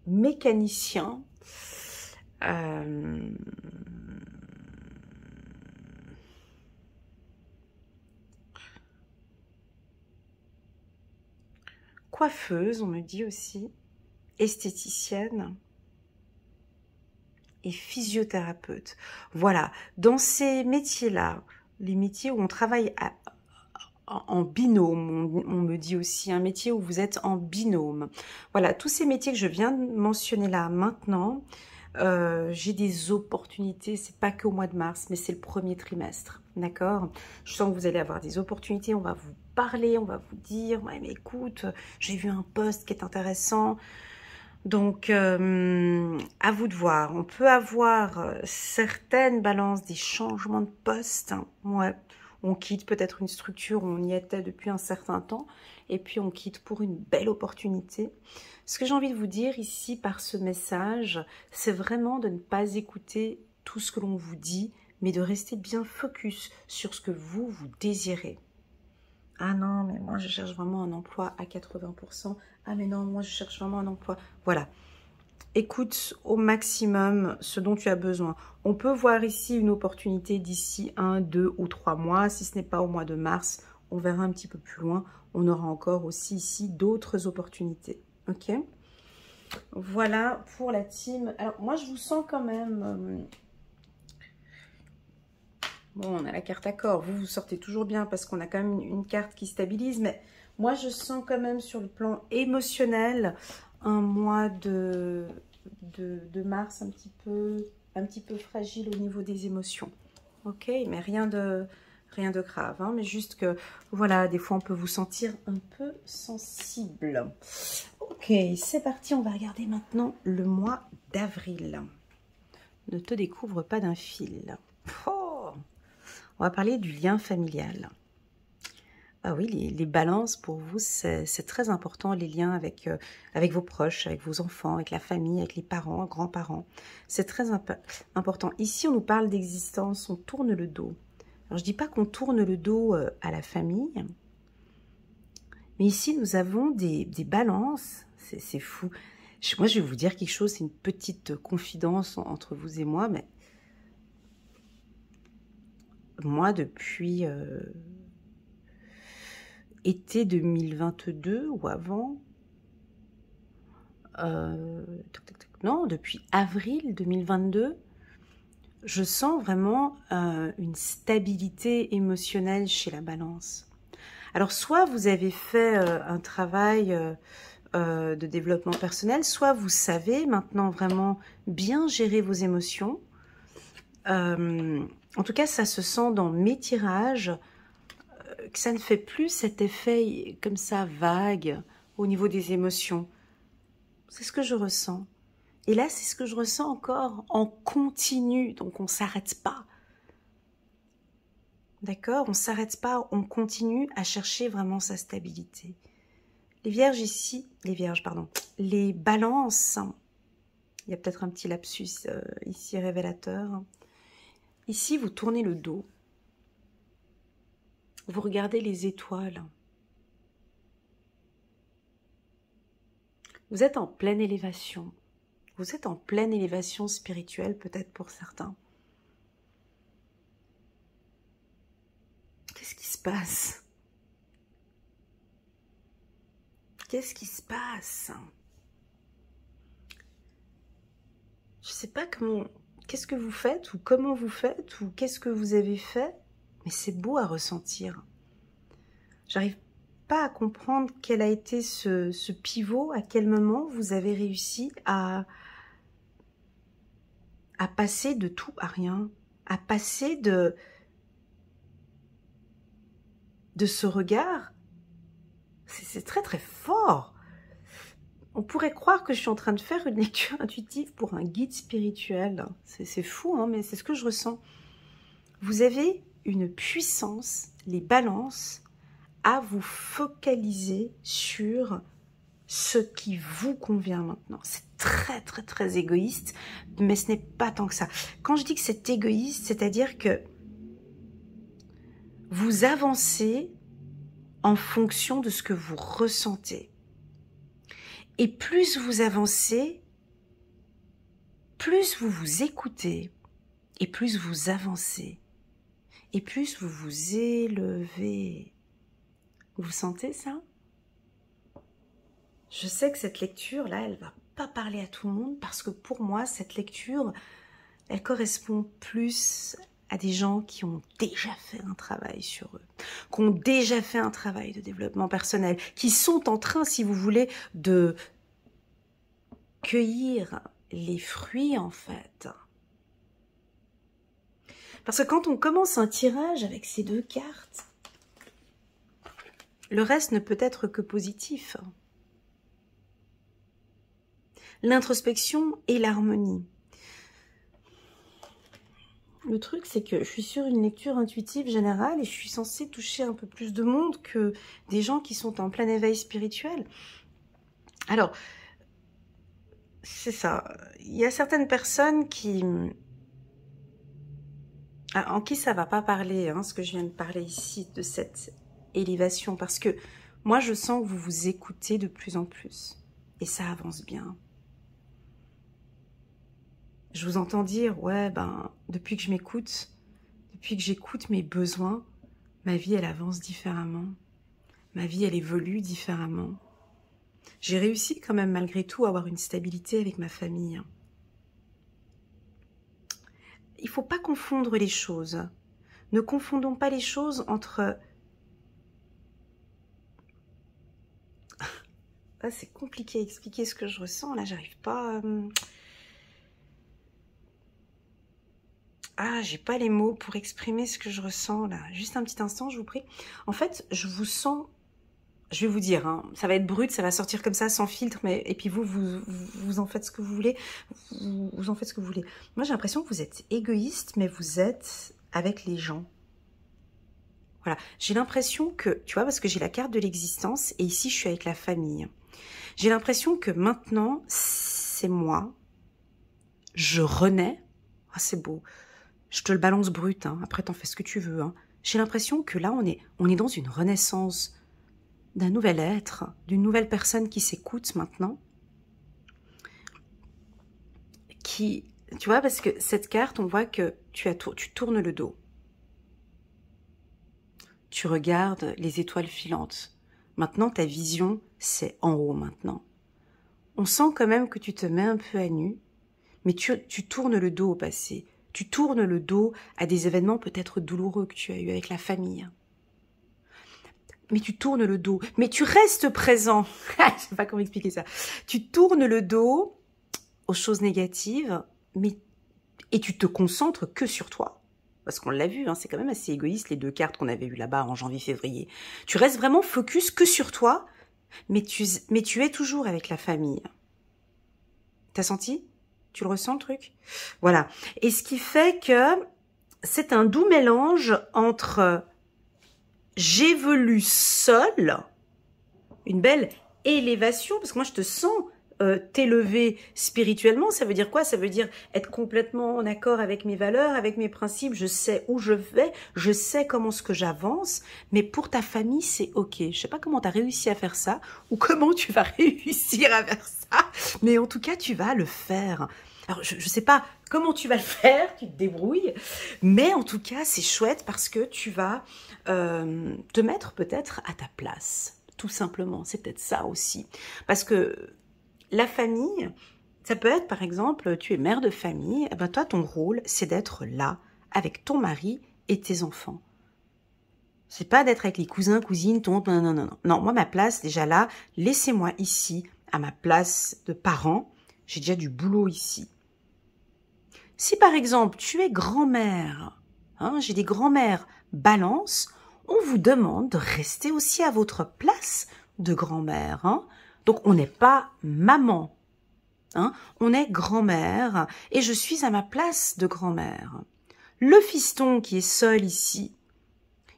mécanicien, coiffeuse, on me dit aussi, esthéticienne et physiothérapeute. Voilà, dans ces métiers-là, les métiers où on travaille en binôme, on me dit aussi, un métier où vous êtes en binôme. Voilà, tous ces métiers que je viens de mentionner là maintenant, j'ai des opportunités, c'est pas qu'au mois de mars, mais c'est le premier trimestre, d'accord? Je sens que vous allez avoir des opportunités, on va vous parler, on va vous dire, ouais, mais écoute, j'ai vu un post qui est intéressant, donc à vous de voir. On peut avoir certaines balances, des changements de poste, hein, ouais. On quitte peut-être une structure où on y était depuis un certain temps et puis on quitte pour une belle opportunité. Ce que j'ai envie de vous dire ici par ce message, c'est vraiment de ne pas écouter tout ce que l'on vous dit, mais de rester bien focus sur ce que vous désirez. Ah non, mais moi je cherche vraiment un emploi à 80%. Ah mais non, moi je cherche vraiment un emploi. Voilà. Écoute au maximum ce dont tu as besoin. On peut voir ici une opportunité d'ici 1, 2 ou 3 mois. Si ce n'est pas au mois de mars, on verra un petit peu plus loin. On aura encore aussi ici d'autres opportunités. Ok? Voilà pour la team. Alors moi je vous sens quand même... Bon, on a la carte accord. Vous sortez toujours bien parce qu'on a quand même une carte qui stabilise. Mais moi je sens quand même sur le plan émotionnel un mois de mars un petit peu fragile au niveau des émotions. Ok, mais rien de grave, hein, mais juste que voilà, des fois on peut vous sentir un peu sensible. Ok, c'est parti, on va regarder maintenant le mois d'avril. Ne te découvre pas d'un fil. Oh, on va parler du lien familial. Ah oui, les balances pour vous, c'est très important, les liens avec vos proches, avec vos enfants, avec la famille, avec les parents, grands-parents. C'est très important. Ici, on nous parle d'existence, on tourne le dos. Alors, je ne dis pas qu'on tourne le dos à la famille, mais ici, nous avons des balances. C'est fou. Moi, je vais vous dire quelque chose, c'est une petite confidence entre vous et moi, mais moi, depuis... été 2022 ou avant, non, depuis avril 2022, je sens vraiment une stabilité émotionnelle chez la balance. Alors, soit vous avez fait un travail de développement personnel, soit vous savez maintenant vraiment bien gérer vos émotions. En tout cas, ça se sent dans mes tirages, que ça ne fait plus cet effet comme ça vague au niveau des émotions. C'est ce que je ressens. Et là, c'est ce que je ressens encore en continu. Donc, on ne s'arrête pas. D'accord? On ne s'arrête pas, on continue à chercher vraiment sa stabilité. Les vierges ici, les balances, il y a peut-être un petit lapsus ici révélateur. Ici, vous tournez le dos. Vous regardez les étoiles. Vous êtes en pleine élévation. Vous êtes en pleine élévation spirituelle, peut-être pour certains. Qu'est-ce qui se passe? Qu'est-ce qui se passe? Je ne sais pas comment... Qu'est-ce que vous faites ou comment vous faites ou qu'est-ce que vous avez fait? Mais c'est beau à ressentir. J'arrive pas à comprendre quel a été ce pivot, à quel moment vous avez réussi à passer de tout à rien, à passer de ce regard. C'est très très fort. On pourrait croire que je suis en train de faire une lecture intuitive pour un guide spirituel. C'est fou, hein, mais c'est ce que je ressens. Vous avez une puissance, les balances, à vous focaliser sur ce qui vous convient maintenant. C'est très très très égoïste, mais ce n'est pas tant que ça. Quand je dis que c'est égoïste, c'est-à-dire que vous avancez en fonction de ce que vous ressentez. Et plus vous avancez, plus vous vous écoutez, et plus vous avancez, et plus vous vous élevez. Vous sentez ça? Je sais que cette lecture-là, elle va pas parler à tout le monde, parce que pour moi, cette lecture, elle correspond plus à des gens qui ont déjà fait un travail sur eux, qui ont déjà fait un travail de développement personnel, qui sont en train, si vous voulez, de cueillir les fruits, en fait. Parce que quand on commence un tirage avec ces deux cartes, le reste ne peut être que positif. L'introspection et l'harmonie. Le truc, c'est que je suis sur une lecture intuitive générale et je suis censée toucher un peu plus de monde que des gens qui sont en plein éveil spirituel. Alors, c'est ça. Il y a certaines personnes en qui ça va pas parler, hein, ce que je viens de parler ici, de cette élévation. Parce que moi, je sens que vous vous écoutez de plus en plus. Et ça avance bien. Je vous entends dire, ouais, ben, depuis que je m'écoute, depuis que j'écoute mes besoins, ma vie, elle avance différemment. Ma vie, elle évolue différemment. J'ai réussi quand même, malgré tout, à avoir une stabilité avec ma famille. Il ne faut pas confondre les choses. Ne confondons pas les choses entre... Ah, c'est compliqué à expliquer ce que je ressens. Là, j'arrive pas... Ah, j'ai pas les mots pour exprimer ce que je ressens là. Juste un petit instant, je vous prie. En fait, je vous sens... Je vais vous dire, hein, ça va être brut, ça va sortir comme ça, sans filtre, mais et puis vous en faites ce que vous voulez. Vous en faites ce que vous voulez. Moi, j'ai l'impression que vous êtes égoïste, mais vous êtes avec les gens. Voilà. J'ai l'impression que, tu vois, parce que j'ai la carte de l'existence, et ici, je suis avec la famille. J'ai l'impression que maintenant, c'est moi. Je renais. Ah, c'est beau. Je te le balance brut, hein. Après t'en fais ce que tu veux. Hein. J'ai l'impression que là, on est dans une renaissance d'un nouvel être, d'une nouvelle personne qui s'écoute maintenant. Qui, tu vois, parce que cette carte, on voit que tu tournes le dos. Tu regardes les étoiles filantes. Maintenant, ta vision, c'est en haut maintenant. On sent quand même que tu te mets un peu à nu, mais tu tournes le dos au passé. Tu tournes le dos à des événements peut-être douloureux que tu as eu avec la famille. Mais tu tournes le dos. Mais tu restes présent. Je ne sais pas comment expliquer ça. Tu tournes le dos aux choses négatives, et tu te concentres que sur toi. Parce qu'on l'a vu, hein, c'est quand même assez égoïste, les deux cartes qu'on avait eues là-bas en janvier-février. Tu restes vraiment focus que sur toi, mais tu es toujours avec la famille. T'as senti ? Tu le ressens, le truc ? Voilà. Et ce qui fait que c'est un doux mélange entre j'évolue seule, une belle élévation, parce que moi je te sens t'élever spirituellement. Ça veut dire quoi? Ça veut dire être complètement en accord avec mes valeurs, avec mes principes. Je sais où je vais, je sais comment ce que j'avance, mais pour ta famille, c'est ok. Je sais pas comment tu as réussi à faire ça, ou comment tu vas réussir à faire ça, mais en tout cas, tu vas le faire. Alors, je ne sais pas comment tu vas le faire, tu te débrouilles, mais en tout cas, c'est chouette parce que tu vas te mettre peut-être à ta place, tout simplement. C'est peut-être ça aussi. Parce que la famille, ça peut être, par exemple, tu es mère de famille, eh ben toi, ton rôle, c'est d'être là, avec ton mari et tes enfants. C'est pas d'être avec les cousins, cousines, tontes, non, non, non, non. Non, moi, ma place, déjà là, laissez-moi ici, à ma place de parent. J'ai déjà du boulot ici. Si, par exemple, tu es grand-mère, hein, j'ai des grand-mères balance, on vous demande de rester aussi à votre place de grand-mère, hein. Donc, on n'est pas maman, hein, on est grand-mère et je suis à ma place de grand-mère. Le fiston qui est seul ici,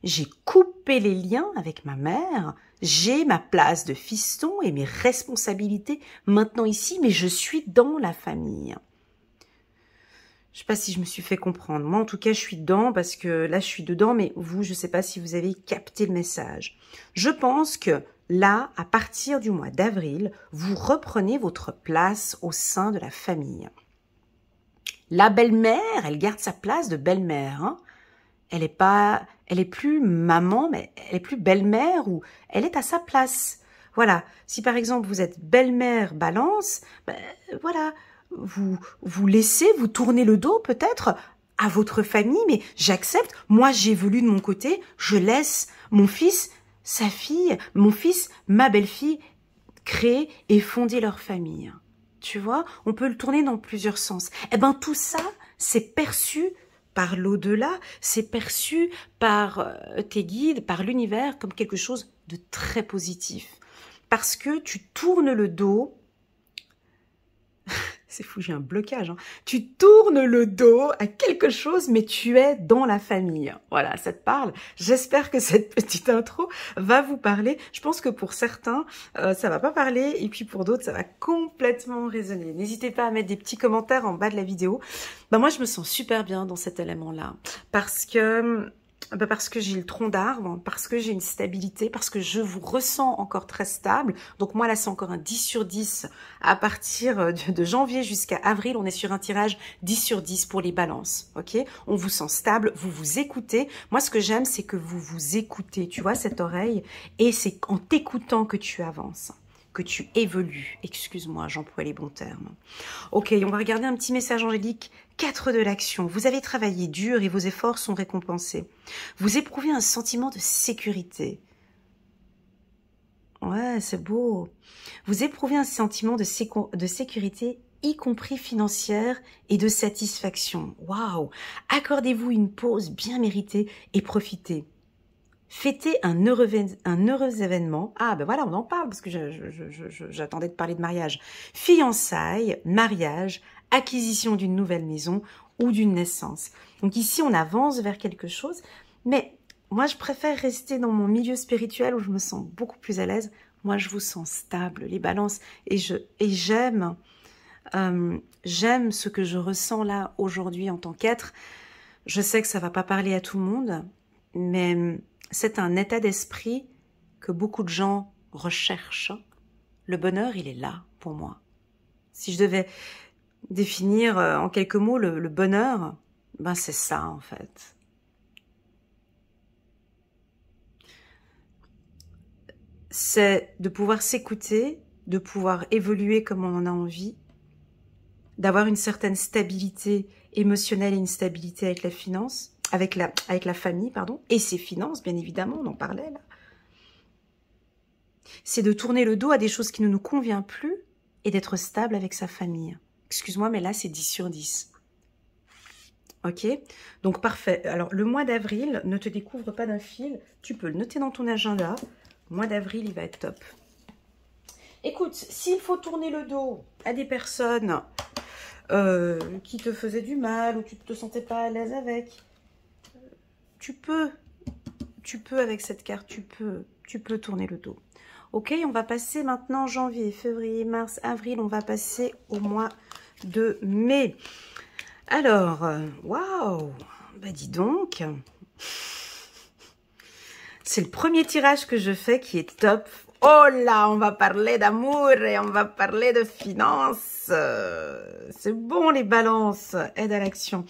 j'ai coupé les liens avec ma mère, j'ai ma place de fiston et mes responsabilités maintenant ici, mais je suis dans la famille. Je sais pas si je me suis fait comprendre. Moi, en tout cas, je suis dedans parce que là, je suis dedans, mais vous, je sais pas si vous avez capté le message. Je pense que là, à partir du mois d'avril, vous reprenez votre place au sein de la famille. La belle-mère, elle garde sa place de belle-mère, hein. Elle est plus maman, mais elle est plus belle-mère ou elle est à sa place. Voilà. Si par exemple, vous êtes belle-mère balance, ben, voilà. Vous laissez, vous tournez le dos peut-être à votre famille, mais j'accepte, moi j'évolue de mon côté, je laisse mon fils, sa fille, mon fils, ma belle-fille créer et fonder leur famille. Tu vois, on peut le tourner dans plusieurs sens. Eh ben tout ça, c'est perçu par l'au-delà, c'est perçu par tes guides, par l'univers comme quelque chose de très positif. Parce que tu tournes le dos. C'est fou, j'ai un blocage. Hein. Tu tournes le dos à quelque chose, mais tu es dans la famille. Voilà, ça te parle. J'espère que cette petite intro va vous parler. Je pense que pour certains, ça va pas parler, et puis pour d'autres, ça va complètement résonner. N'hésitez pas à mettre des petits commentaires en bas de la vidéo. Bah moi, je me sens super bien dans cet élément-là, parce que j'ai le tronc d'arbre, parce que j'ai une stabilité, parce que je vous ressens encore très stable. Donc moi là, c'est encore un 10 sur 10. À partir de janvier jusqu'à avril, on est sur un tirage 10 sur 10 pour les balances. Ok, on vous sent stable, vous vous écoutez. Moi, ce que j'aime, c'est que vous vous écoutez. Tu vois, cette oreille, et c'est en t'écoutant que tu avances, que tu évolues. Excuse-moi, j'emploie les bons termes. Ok, on va regarder un petit message angélique. 4 de l'action. Vous avez travaillé dur et vos efforts sont récompensés. Vous éprouvez un sentiment de sécurité. Ouais, c'est beau. Vous éprouvez un sentiment de sécurité, y compris financière, et de satisfaction. Waouh! Accordez-vous une pause bien méritée et profitez. Fêtez un heureux événement. Ah, ben voilà, on en parle, parce que j'attendais de parler de mariage. Fiançailles, mariage, acquisition d'une nouvelle maison ou d'une naissance. Donc ici, on avance vers quelque chose, mais moi, je préfère rester dans mon milieu spirituel où je me sens beaucoup plus à l'aise. Moi, je vous sens stable, les balances, et j'aime ce que je ressens là aujourd'hui en tant qu'être. Je sais que ça va pas parler à tout le monde, mais c'est un état d'esprit que beaucoup de gens recherchent. Le bonheur, il est là pour moi. Si je devais définir en quelques mots le bonheur, ben c'est ça en fait. C'est de pouvoir s'écouter, de pouvoir évoluer comme on en a envie, d'avoir une certaine stabilité émotionnelle et une stabilité avec la finance, avec la famille, pardon, et ses finances, bien évidemment, on en parlait là. C'est de tourner le dos à des choses qui ne nous conviennent plus et d'être stable avec sa famille. Excuse-moi, mais là, c'est 10 sur 10. Ok? Donc, parfait. Alors, le mois d'avril, ne te découvre pas d'un fil. Tu peux le noter dans ton agenda. Le mois d'avril, il va être top. Écoute, s'il faut tourner le dos à des personnes qui te faisaient du mal ou tu ne te sentais pas à l'aise avec, tu peux avec cette carte, tu peux tourner le dos. Ok, on va passer maintenant janvier, février, mars, avril, on va passer au mois de mai. Alors, waouh, bah dis donc, c'est le premier tirage que je fais qui est top. Oh là, on va parler d'amour et on va parler de finances. C'est bon les balances, aide à l'action.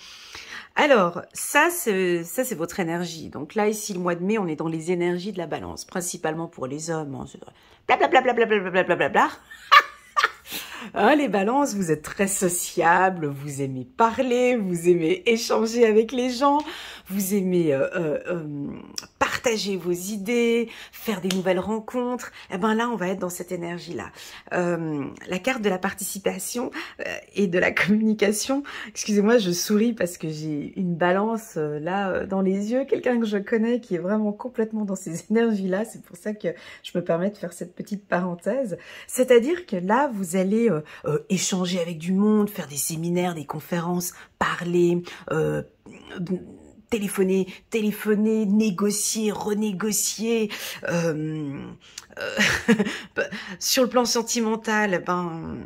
Alors, ça c'est votre énergie. Donc là, ici, le mois de mai, on est dans les énergies de la balance, principalement pour les hommes. Blablabla. Hein, les balances, vous êtes très sociables, vous aimez parler, vous aimez échanger avec les gens, vous aimez partager vos idées, faire des nouvelles rencontres. Et ben là, on va être dans cette énergie-là. La carte de la participation et de la communication. Excusez-moi, je souris parce que j'ai une balance là dans les yeux, quelqu'un que je connais qui est vraiment complètement dans ces énergies-là. C'est pour ça que je me permets de faire cette petite parenthèse. C'est-à-dire que là, vous allez échanger avec du monde, faire des séminaires, des conférences, parler, téléphoner, négocier, renégocier. Sur le plan sentimental, ben,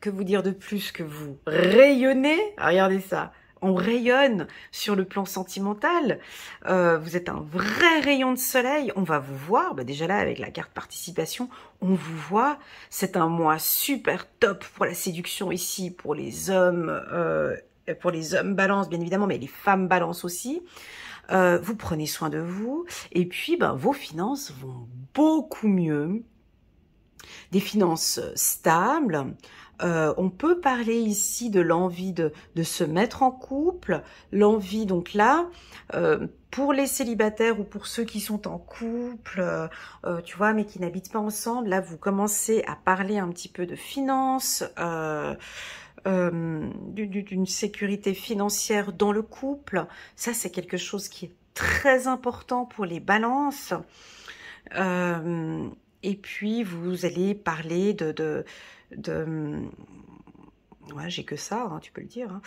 que vous dire de plus que vous rayonnez? Regardez ça. On rayonne sur le plan sentimental. Vous êtes un vrai rayon de soleil. On va vous voir. Bah déjà là, avec la carte participation, on vous voit. C'est un mois super top pour la séduction ici, pour les hommes balance, bien évidemment, mais les femmes balance aussi. Vous prenez soin de vous. Et puis, ben, vos finances vont beaucoup mieux. Des finances stables. On peut parler ici de l'envie de se mettre en couple, l'envie donc là, pour les célibataires ou pour ceux qui sont en couple, tu vois, mais qui n'habitent pas ensemble, là vous commencez à parler un petit peu de finances, d'une sécurité financière dans le couple. Ça c'est quelque chose qui est très important pour les balances. Et puis, vous allez parler Ouais, j'ai que ça, hein, tu peux le dire. Hein.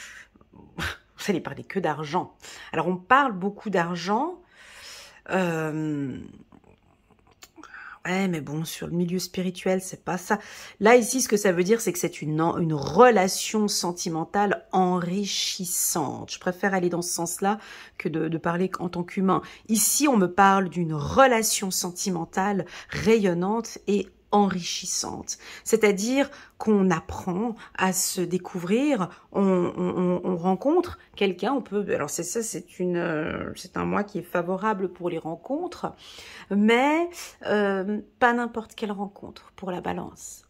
Vous allez parler que d'argent. Alors, on parle beaucoup d'argent. Ouais, mais bon, sur le milieu spirituel, c'est pas ça. Là, ici, ce que ça veut dire, c'est que c'est une relation sentimentale enrichissante. Je préfère aller dans ce sens-là que de parler en tant qu'humain. Ici, on me parle d'une relation sentimentale rayonnante et enrichissante. C'est-à-dire qu'on apprend à se découvrir, on rencontre quelqu'un, on peut... Alors, c'est ça, c'est un mois qui est favorable pour les rencontres, mais pas n'importe quelle rencontre pour la balance.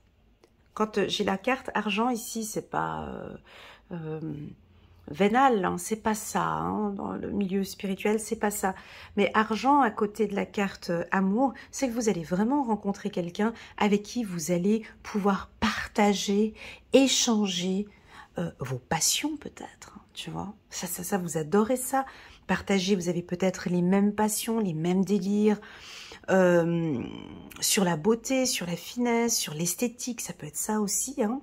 Quand j'ai la carte argent ici, c'est pas vénal, hein, c'est pas ça. Hein, dans le milieu spirituel, c'est pas ça. Mais argent à côté de la carte amour, c'est que vous allez vraiment rencontrer quelqu'un avec qui vous allez pouvoir partager, échanger vos passions peut-être. Hein, tu vois, ça, vous adorez ça. Partager, vous avez peut-être les mêmes passions, les mêmes délires. Sur la beauté, sur la finesse, sur l'esthétique, ça peut être ça aussi. Hein.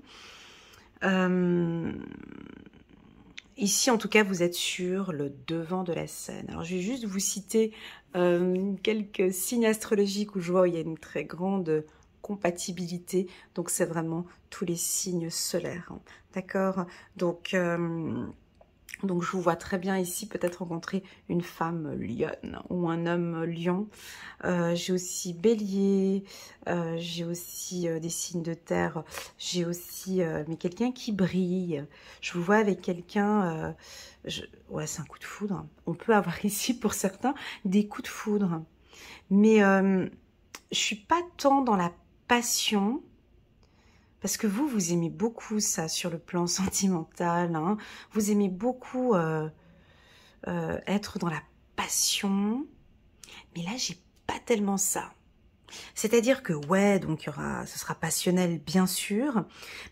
Ici, en tout cas, vous êtes sur le devant de la scène. Alors, je vais juste vous citer quelques signes astrologiques où je vois où il y a une très grande compatibilité. Donc, c'est vraiment tous les signes solaires. Hein. D'accord? Donc, je vous vois très bien ici peut-être rencontrer une femme lionne ou un homme lion. J'ai aussi bélier, j'ai aussi des signes de terre, j'ai aussi mais quelqu'un qui brille. Je vous vois avec quelqu'un, ouais, c'est un coup de foudre. On peut avoir ici pour certains des coups de foudre. Mais je suis pas tant dans la passion. Parce que vous aimez beaucoup ça sur le plan sentimental. Hein. Vous aimez beaucoup être dans la passion. Mais là, j'ai pas tellement ça. C'est-à-dire que, ouais, donc ce sera passionnel, bien sûr.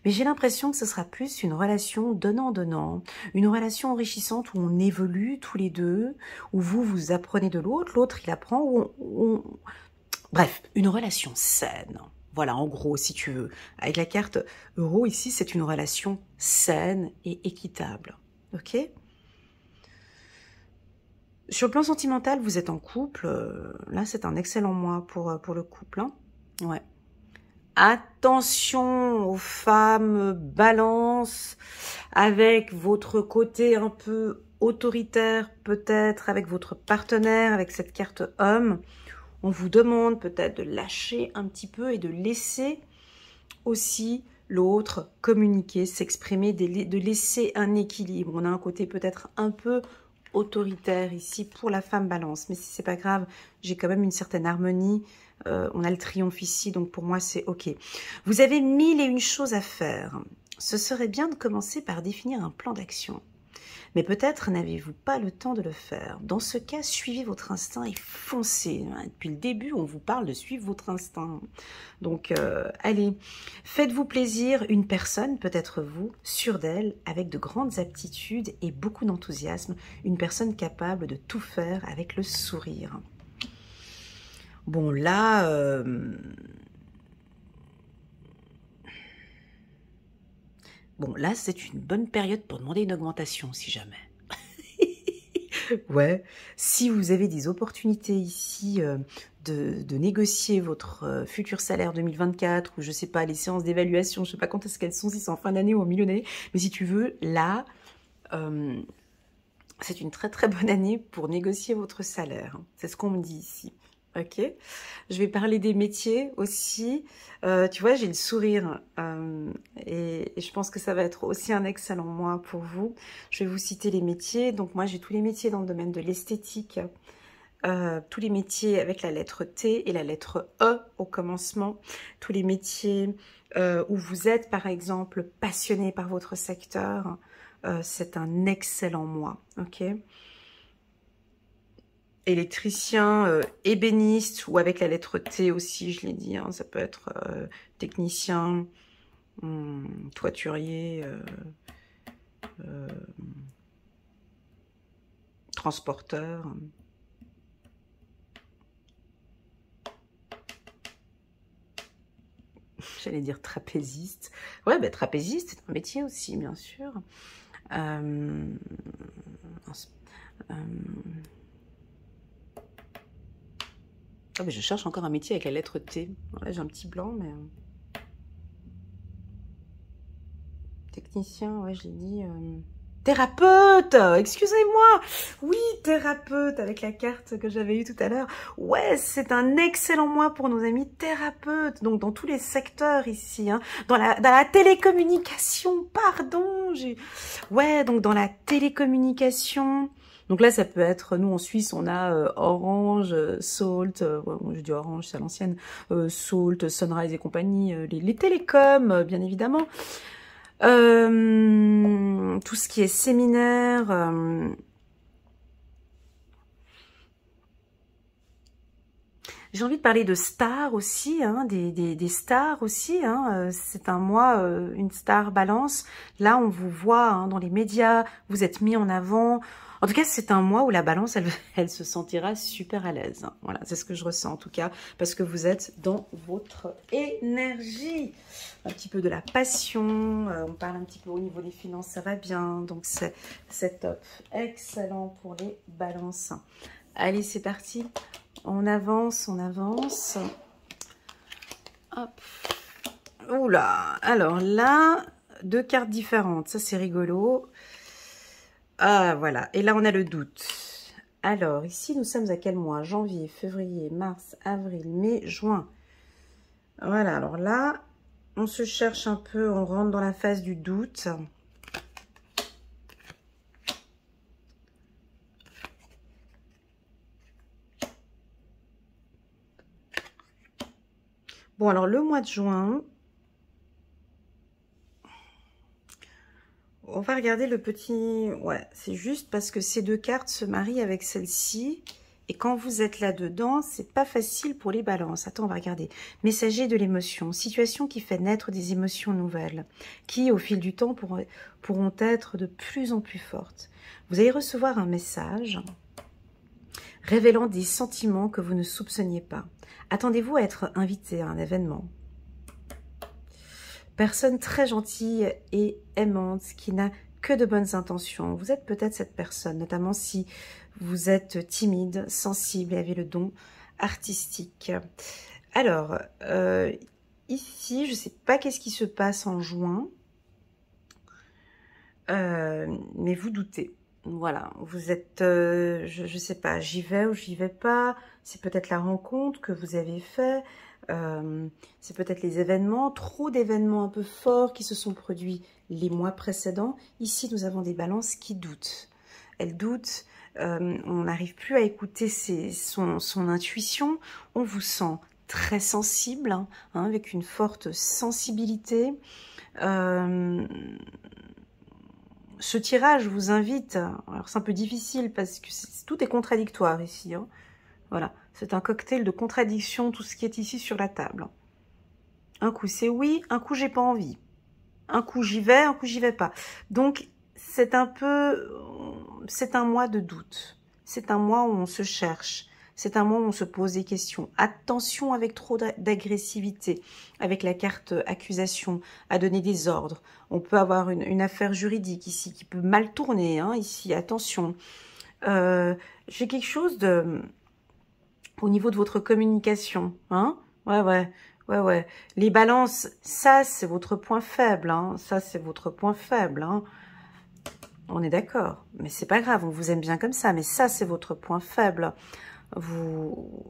Mais j'ai l'impression que ce sera plus une relation donnant-donnant. Une relation enrichissante où on évolue tous les deux. Où vous apprenez de l'autre, l'autre, il apprend. Bref, une relation saine. Voilà, en gros, si tu veux. Avec la carte euro, ici, c'est une relation saine et équitable. Ok? Sur le plan sentimental, vous êtes en couple. Là, c'est un excellent mois pour le couple. Hein. Ouais. Attention aux femmes balance avec votre côté un peu autoritaire, peut-être, avec votre partenaire, avec cette carte homme. On vous demande peut-être de lâcher un petit peu et de laisser aussi l'autre communiquer, s'exprimer, de laisser un équilibre. On a un côté peut-être un peu autoritaire ici pour la femme balance, mais si c'est pas grave, j'ai quand même une certaine harmonie. On a le triomphe ici, donc pour moi c'est ok. Vous avez 1001 choses à faire. Ce serait bien de commencer par définir un plan d'action. Mais peut-être n'avez-vous pas le temps de le faire. Dans ce cas, suivez votre instinct et foncez. Depuis le début, on vous parle de suivre votre instinct. Donc, allez, faites-vous plaisir. Une personne, peut-être vous, sûre d'elle, avec de grandes aptitudes et beaucoup d'enthousiasme. Une personne capable de tout faire avec le sourire. Bon, là... Bon, là, c'est une bonne période pour demander une augmentation, si jamais. Ouais, si vous avez des opportunités ici de négocier votre futur salaire 2024, ou je sais pas, les séances d'évaluation, je sais pas quand est-ce qu'elles sont, si c'est en fin d'année ou en milieu d'année, mais si tu veux, là, c'est une très très bonne année pour négocier votre salaire. C'est ce qu'on me dit ici. Ok, je vais parler des métiers aussi. Tu vois, j'ai le sourire et je pense que ça va être aussi un excellent mois pour vous. Je vais vous citer les métiers. Donc moi, j'ai tous les métiers dans le domaine de l'esthétique, tous les métiers avec la lettre T et la lettre E au commencement, tous les métiers où vous êtes, par exemple, passionné par votre secteur. C'est un excellent mois, ok ? Électricien, ébéniste, ou avec la lettre T aussi, je l'ai dit, hein, ça peut être technicien, toiturier, transporteur. j'allais dire trapéziste. Ouais, ben, trapéziste, c'est un métier aussi, bien sûr. Oh, mais je cherche encore un métier avec la lettre T. Là, j'ai un petit blanc, mais... Technicien, ouais, je l'ai dit. Thérapeute, excusez-moi. Oui, thérapeute, avec la carte que j'avais eue tout à l'heure. Ouais, c'est un excellent mois pour nos amis thérapeutes. Donc, dans tous les secteurs ici. Hein. Dans la télécommunication, pardon. Ouais, donc dans la télécommunication... Donc là, ça peut être, nous en Suisse, on a Orange, Salt, je dis Orange, c'est à l'ancienne, Salt, Sunrise et compagnie, les télécoms, bien évidemment. Tout ce qui est séminaire, j'ai envie de parler de stars aussi, hein, des stars aussi. Hein, c'est un mois, une star balance. Là, on vous voit hein, dans les médias, vous êtes mis en avant. En tout cas, c'est un mois où la balance, elle se sentira super à l'aise. Voilà, c'est ce que je ressens en tout cas, parce que vous êtes dans votre énergie. Un petit peu de la passion, on parle un petit peu au niveau des finances, ça va bien. Donc, c'est top. Excellent pour les balances. Allez, c'est parti. On avance, on avance. Hop. Oula. Alors là, 2 cartes différentes. Ça, c'est rigolo. Ah, voilà. Et là, on a le doute. Alors, ici, nous sommes à quel mois? Janvier, février, mars, avril, mai, juin. Voilà. Alors là, on se cherche un peu. On rentre dans la phase du doute. Bon, alors, le mois de juin... On va regarder le petit... Ouais, c'est juste parce que ces 2 cartes se marient avec celle-ci. Et quand vous êtes là-dedans, c'est pas facile pour les balances. Attends, on va regarder. Messager de l'émotion. Situation qui fait naître des émotions nouvelles. Qui, au fil du temps, pourront être de plus en plus fortes. Vous allez recevoir un message révélant des sentiments que vous ne soupçonniez pas. Attendez-vous à être invité à un événement. Personne très gentille et aimante qui n'a que de bonnes intentions. Vous êtes peut-être cette personne, notamment si vous êtes timide, sensible et avez le don artistique. Alors, ici, je ne sais pas qu'est-ce qui se passe en juin, mais vous doutez. Voilà, vous êtes, je ne sais pas, j'y vais ou j'y vais pas. C'est peut-être la rencontre que vous avez faite. C'est peut-être les événements, trop d'événements un peu forts qui se sont produits les mois précédents. Ici, nous avons des balances qui doutent. Elles doutent, on n'arrive plus à écouter son intuition. On vous sent très sensible, hein, avec une forte sensibilité. Ce tirage vous invite, alors c'est un peu difficile parce que tout est contradictoire ici, hein. Voilà, c'est un cocktail de contradictions, tout ce qui est ici sur la table. Un coup c'est oui, un coup j'ai pas envie. Un coup j'y vais, un coup j'y vais pas. Donc c'est un mois de doute. C'est un mois où on se cherche. C'est un mois où on se pose des questions. Attention avec trop d'agressivité, avec la carte accusation, à donner des ordres. On peut avoir une affaire juridique ici qui peut mal tourner, hein, ici, attention. J'ai quelque chose au niveau de votre communication, hein. Ouais. Les balances, ça, c'est votre point faible, hein. Ça, c'est votre point faible, hein. On est d'accord. Mais c'est pas grave, on vous aime bien comme ça. Mais ça, c'est votre point faible.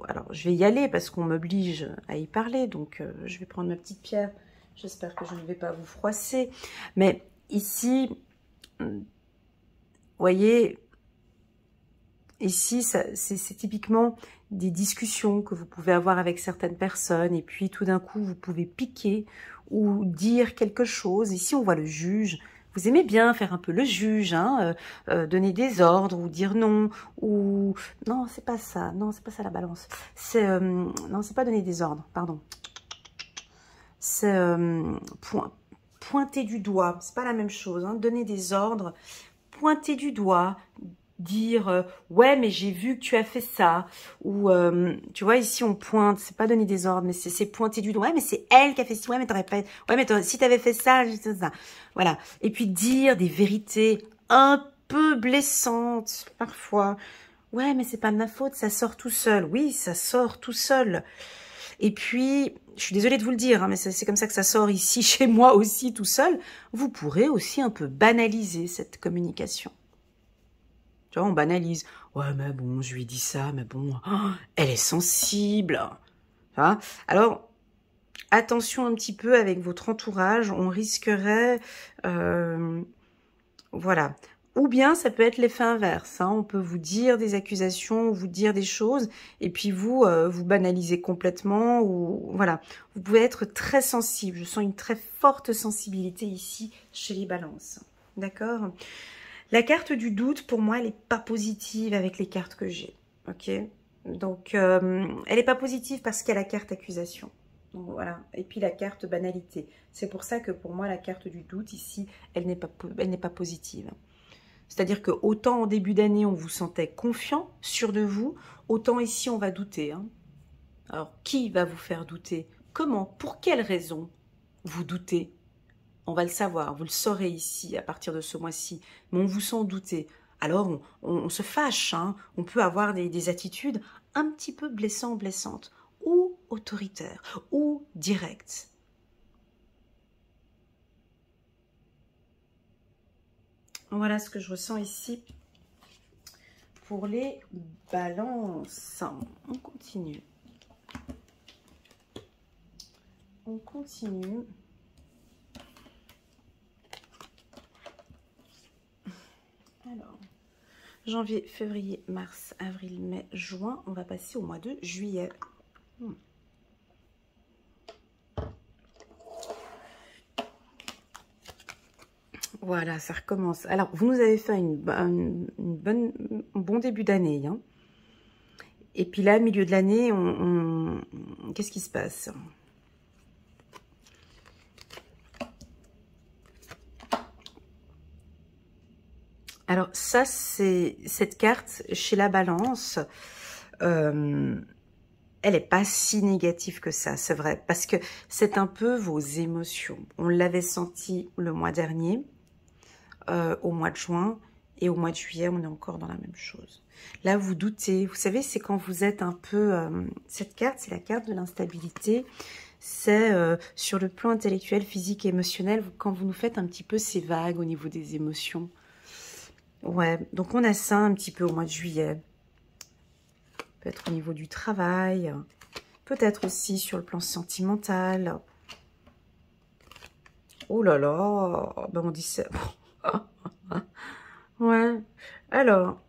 Alors, je vais y aller parce qu'on m'oblige à y parler. Donc, je vais prendre ma petite pierre. J'espère que je ne vais pas vous froisser. Mais ici, voyez, ici, c'est typiquement des discussions que vous pouvez avoir avec certaines personnes. Et puis, tout d'un coup, vous pouvez piquer ou dire quelque chose. Ici, on voit le juge. Vous aimez bien faire un peu le juge, hein, donner des ordres ou dire non, ou... Non, c'est pas ça. Non, c'est pas ça la balance. C'est... non, c'est pas donner des ordres, pardon. C'est pointer du doigt. C'est pas la même chose, hein. Donner des ordres, pointer du doigt, dire ouais mais j'ai vu que tu as fait ça, ou tu vois ici on pointe, c'est pas donner des ordres mais c'est pointer du doigt, ouais mais c'est elle qui a fait ça, ouais mais t'aurais pas, ouais mais si t'avais fait ça, ça, voilà. Et puis dire des vérités un peu blessantes parfois, ouais mais c'est pas de ma faute, ça sort tout seul, oui ça sort tout seul. Et puis, je suis désolée de vous le dire, hein, mais c'est comme ça que ça sort ici, chez moi aussi, tout seul. Vous pourrez aussi un peu banaliser cette communication. Tu vois, on banalise. Ouais, mais bon, je lui ai dit ça, mais bon, oh, elle est sensible. Tu vois. Alors, attention un petit peu avec votre entourage, on risquerait... voilà. Ou bien, ça peut être l'effet inverse. Hein. On peut vous dire des accusations, vous dire des choses, et puis vous, vous banalisez complètement. Ou voilà. Vous pouvez être très sensible. Je sens une très forte sensibilité ici chez les balances. D'accord ? La carte du doute, pour moi, elle n'est pas positive avec les cartes que j'ai. Ok ? Donc, elle n'est pas positive parce qu'il y a la carte accusation. Donc, voilà. Et puis la carte banalité. C'est pour ça que pour moi, la carte du doute, ici, elle n'est pas positive. C'est-à-dire que autant en début d'année, on vous sentait confiant, sûr de vous, autant ici, on va douter. Hein. Alors, qui va vous faire douter? Comment? Pour quelle raison vous doutez? On va le savoir, vous le saurez ici, à partir de ce mois-ci. Mais on vous sent douter. Alors, on se fâche. Hein. On peut avoir des attitudes un petit peu blessantes, ou autoritaires, ou directes. Voilà ce que je ressens ici pour les balances. On continue. On continue. Alors, janvier, février, mars, avril, mai, juin. On va passer au mois de juillet. Voilà, ça recommence. Alors, vous nous avez fait un bon début d'année. Hein. Et puis là, milieu de l'année, qu'est-ce qui se passe? Alors, ça, c'est cette carte chez la balance. Elle n'est pas si négative que ça, c'est vrai. Parce que c'est un peu vos émotions. On l'avait senti le mois dernier. Au mois de juin et au mois de juillet, on est encore dans la même chose. Là, vous doutez. Vous savez, c'est quand vous êtes un peu... cette carte, c'est la carte de l'instabilité. C'est sur le plan intellectuel, physique et émotionnel, quand vous nous faites un petit peu ces vagues au niveau des émotions. Ouais, donc on a ça un petit peu au mois de juillet. Peut-être au niveau du travail. Peut-être aussi sur le plan sentimental. Oh là là, ben on dit ça... Ouais. Alors,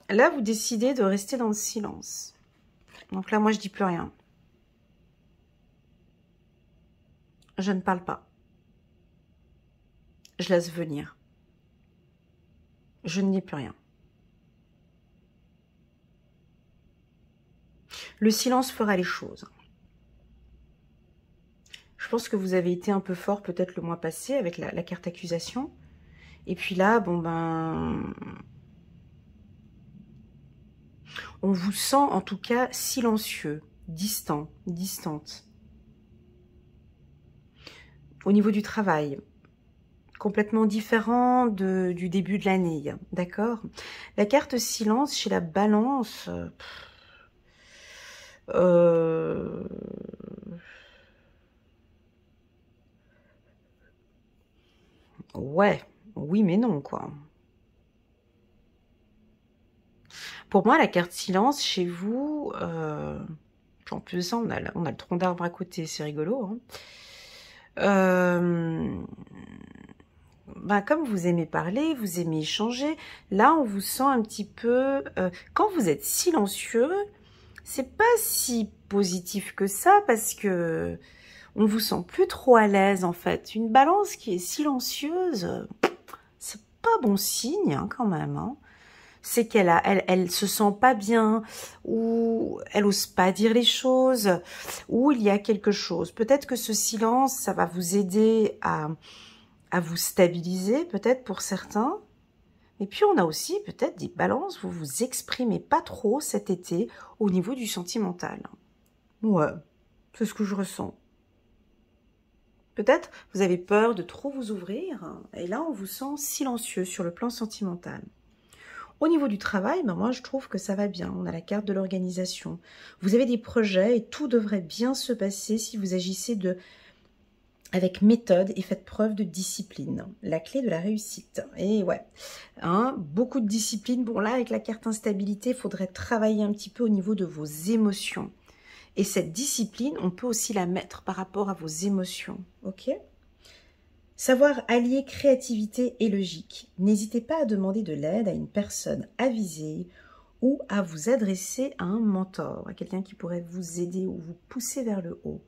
là, vous décidez de rester dans le silence. Donc là, moi, je dis plus rien. Je ne parle pas. Je laisse venir. Je ne dis plus rien. Le silence fera les choses. Je pense que vous avez été un peu fort peut-être le mois passé avec la carte accusation. Et puis là, bon ben... on vous sent en tout cas silencieux, distant, distante. Au niveau du travail, complètement différent du début de l'année, d'accord? La carte silence chez la balance... ouais, oui mais non, quoi. Pour moi, la carte silence, chez vous... en plus de ça, on a le tronc d'arbre à côté, c'est rigolo. Hein. Ben, comme vous aimez parler, vous aimez échanger, là, on vous sent un petit peu... quand vous êtes silencieux, c'est pas si positif que ça, parce que... on vous sent plus trop à l'aise, en fait. Une balance qui est silencieuse, c'est pas bon signe, hein, quand même. Hein. C'est elle se sent pas bien, ou elle ose pas dire les choses, ou il y a quelque chose. Peut-être que ce silence, ça va vous aider à vous stabiliser, peut-être pour certains. Et puis, on a aussi peut-être des balances, vous vous exprimez pas trop cet été au niveau du sentimental. Ouais, c'est ce que je ressens. Peut-être vous avez peur de trop vous ouvrir, et là, on vous sent silencieux sur le plan sentimental. Au niveau du travail, ben moi, je trouve que ça va bien. On a la carte de l'organisation. Vous avez des projets et tout devrait bien se passer si vous agissez avec méthode et faites preuve de discipline. La clé de la réussite. Et ouais, hein, beaucoup de discipline. Bon, là, avec la carte instabilité, il faudrait travailler un petit peu au niveau de vos émotions. Et cette discipline, on peut aussi la mettre par rapport à vos émotions. Ok ? Savoir allier créativité et logique. N'hésitez pas à demander de l'aide à une personne avisée ou à vous adresser à un mentor, à quelqu'un qui pourrait vous aider ou vous pousser vers le haut.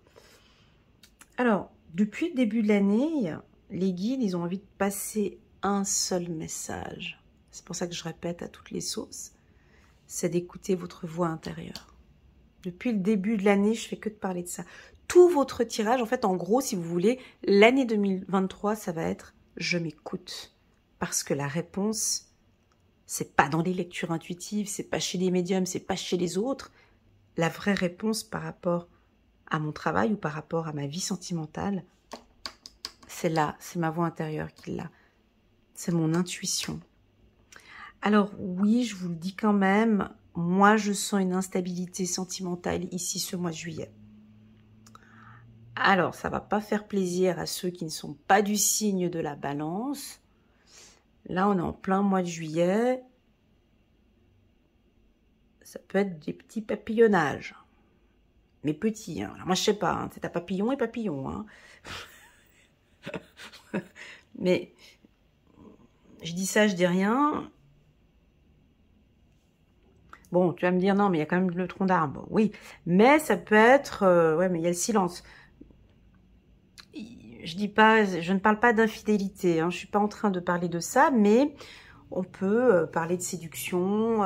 Alors, depuis le début de l'année, les guides, ils ont envie de passer un seul message. C'est pour ça que je répète à toutes les sauces. C'est d'écouter votre voix intérieure. Depuis le début de l'année, je fais que de parler de ça. Tout votre tirage, en fait, en gros, si vous voulez, l'année 2023, ça va être « je m'écoute ». Parce que la réponse, c'est pas dans les lectures intuitives, c'est pas chez les médiums, c'est pas chez les autres. La vraie réponse par rapport à mon travail ou par rapport à ma vie sentimentale, c'est là, c'est ma voix intérieure qui l'a. C'est mon intuition. Alors oui, je vous le dis quand même, moi je sens une instabilité sentimentale ici ce mois de juillet. Alors, ça va pas faire plaisir à ceux qui ne sont pas du signe de la balance. Là, on est en plein mois de juillet. Ça peut être des petits papillonnages. Mais petits, hein. Alors moi, je sais pas, hein. C'est à papillon et papillon. Hein. Mais, je dis ça, je dis rien. Bon, tu vas me dire, non, mais il y a quand même le tronc d'arbre. Oui, mais ça peut être... ouais, mais il y a le silence. Je dis pas, je ne parle pas d'infidélité, hein, je suis pas en train de parler de ça, mais on peut parler de séduction,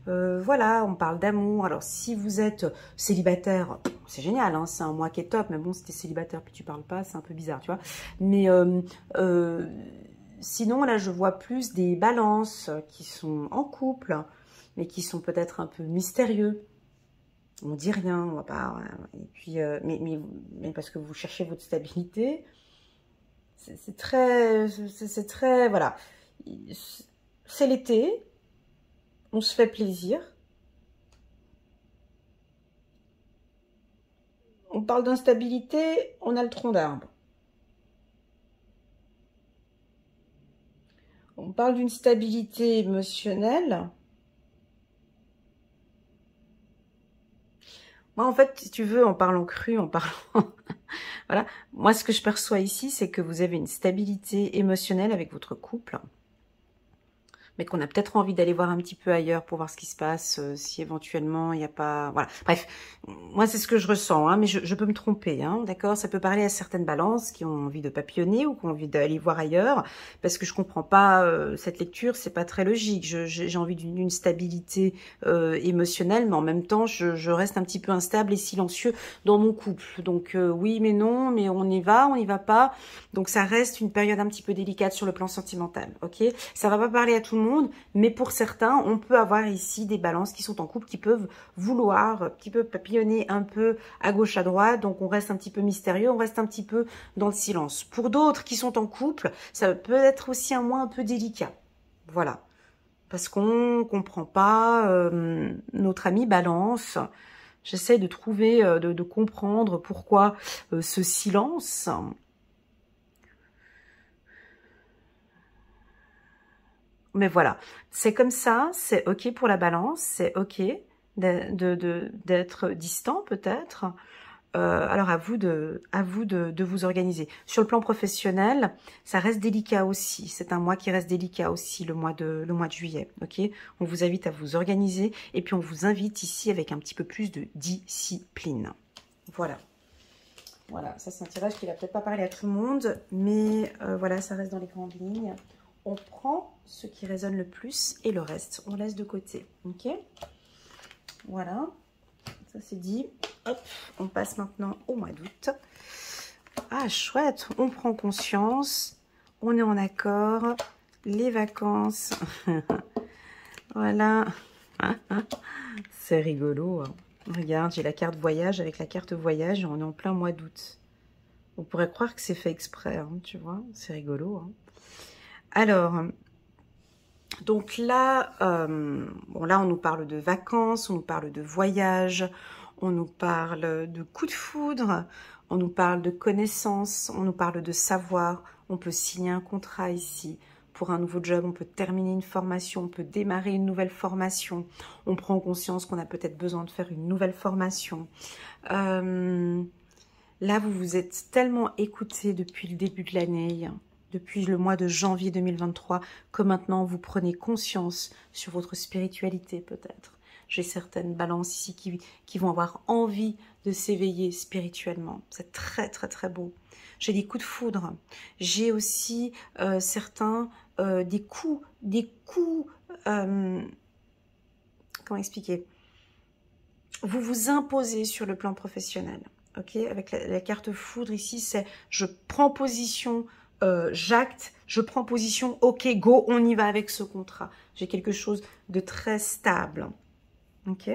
voilà, on parle d'amour. Alors si vous êtes célibataire, c'est génial, hein, c'est un mois qui est top, mais bon, si t'es célibataire puis tu parles pas, c'est un peu bizarre, tu vois. Mais sinon, là, je vois plus des balances qui sont en couple, mais qui sont peut-être un peu mystérieux. On dit rien, on va pas. Et puis, mais parce que vous cherchez votre stabilité, c'est très, voilà. C'est l'été, on se fait plaisir. On parle d'instabilité, on a le tronc d'arbre. On parle d'une stabilité émotionnelle. Moi, en fait, si tu veux, en parlant cru, en parlant... voilà. Moi, ce que je perçois ici, c'est que vous avez une stabilité émotionnelle avec votre couple, mais qu'on a peut-être envie d'aller voir un petit peu ailleurs pour voir ce qui se passe, si éventuellement il n'y a pas... Voilà, bref, moi c'est ce que je ressens, hein, mais je peux me tromper, hein, d'accord. Ça peut parler à certaines balances qui ont envie de papillonner ou qui ont envie d'aller voir ailleurs, parce que je comprends pas cette lecture, c'est pas très logique. J'ai envie d'une stabilité émotionnelle, mais en même temps, je reste un petit peu instable et silencieux dans mon couple. Donc oui, mais non, mais on y va pas. Donc ça reste une période un petit peu délicate sur le plan sentimental, ok. Ça va pas parler à tout le monde, mais pour certains, on peut avoir ici des balances qui sont en couple, qui peuvent vouloir un petit peu papillonner un peu à gauche, à droite, donc on reste un petit peu mystérieux, on reste un petit peu dans le silence. Pour d'autres qui sont en couple, ça peut être aussi un mois un peu délicat, voilà, parce qu'on comprend pas notre ami balance. J'essaie de trouver, de comprendre pourquoi ce silence. Mais voilà, c'est comme ça, c'est ok pour la balance, c'est ok d'être distant peut-être. Alors à vous de vous organiser. Sur le plan professionnel, ça reste délicat aussi. C'est un mois qui reste délicat aussi, le mois de juillet. Ok, on vous invite à vous organiser et puis on vous invite ici avec un petit peu plus de discipline. Voilà. Voilà, ça c'est un tirage qui va peut-être pas parler à tout le monde, mais voilà, ça reste dans les grandes lignes. On prend ce qui résonne le plus et le reste, on laisse de côté. Ok, voilà, ça c'est dit. Hop, on passe maintenant au mois d'août. Ah, chouette, on prend conscience, on est en accord les vacances. Voilà. C'est rigolo. Hein. Regarde, j'ai la carte voyage avec la carte voyage et on est en plein mois d'août. On pourrait croire que c'est fait exprès, hein, tu vois. C'est rigolo. Hein. Alors, donc là, bon, là, on nous parle de vacances, on nous parle de voyage, on nous parle de coup de foudre, on nous parle de connaissances, on nous parle de savoir. On peut signer un contrat ici. Pour un nouveau job, on peut terminer une formation, on peut démarrer une nouvelle formation. On prend conscience qu'on a peut-être besoin de faire une nouvelle formation. Là, vous vous êtes tellement écouté depuis le début de l'année, depuis le mois de janvier 2023, que maintenant vous prenez conscience sur votre spiritualité peut-être. J'ai certaines balances ici qui vont avoir envie de s'éveiller spirituellement. C'est très très très beau. J'ai des coups de foudre. J'ai aussi certains des coups comment expliquer? Vous vous imposez sur le plan professionnel. Ok, avec la carte foudre ici, c'est je prends position, j'acte, je prends position, ok, go, on y va avec ce contrat. J'ai quelque chose de très stable. Ok.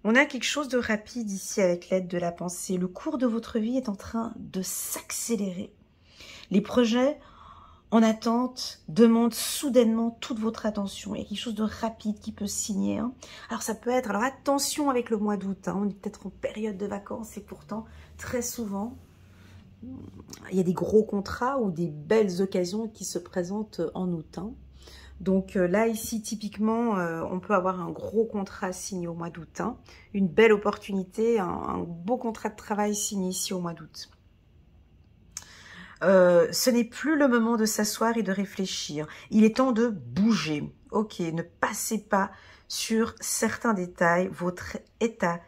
On a quelque chose de rapide ici avec l'aide de la pensée. Le cours de votre vie est en train de s'accélérer. Les projets en attente demandent soudainement toute votre attention. Il y a quelque chose de rapide qui peut signer. Hein. Alors ça peut être, alors attention avec le mois d'août. Hein. On est peut-être en période de vacances et pourtant très souvent il y a des gros contrats ou des belles occasions qui se présentent en août. Hein. Donc là, ici, typiquement, on peut avoir un gros contrat signé au mois d'août. Hein. Une belle opportunité, un beau contrat de travail signé ici au mois d'août. Ce n'est plus le moment de s'asseoir et de réfléchir. Il est temps de bouger. Ok, ne passez pas sur certains détails. Votre état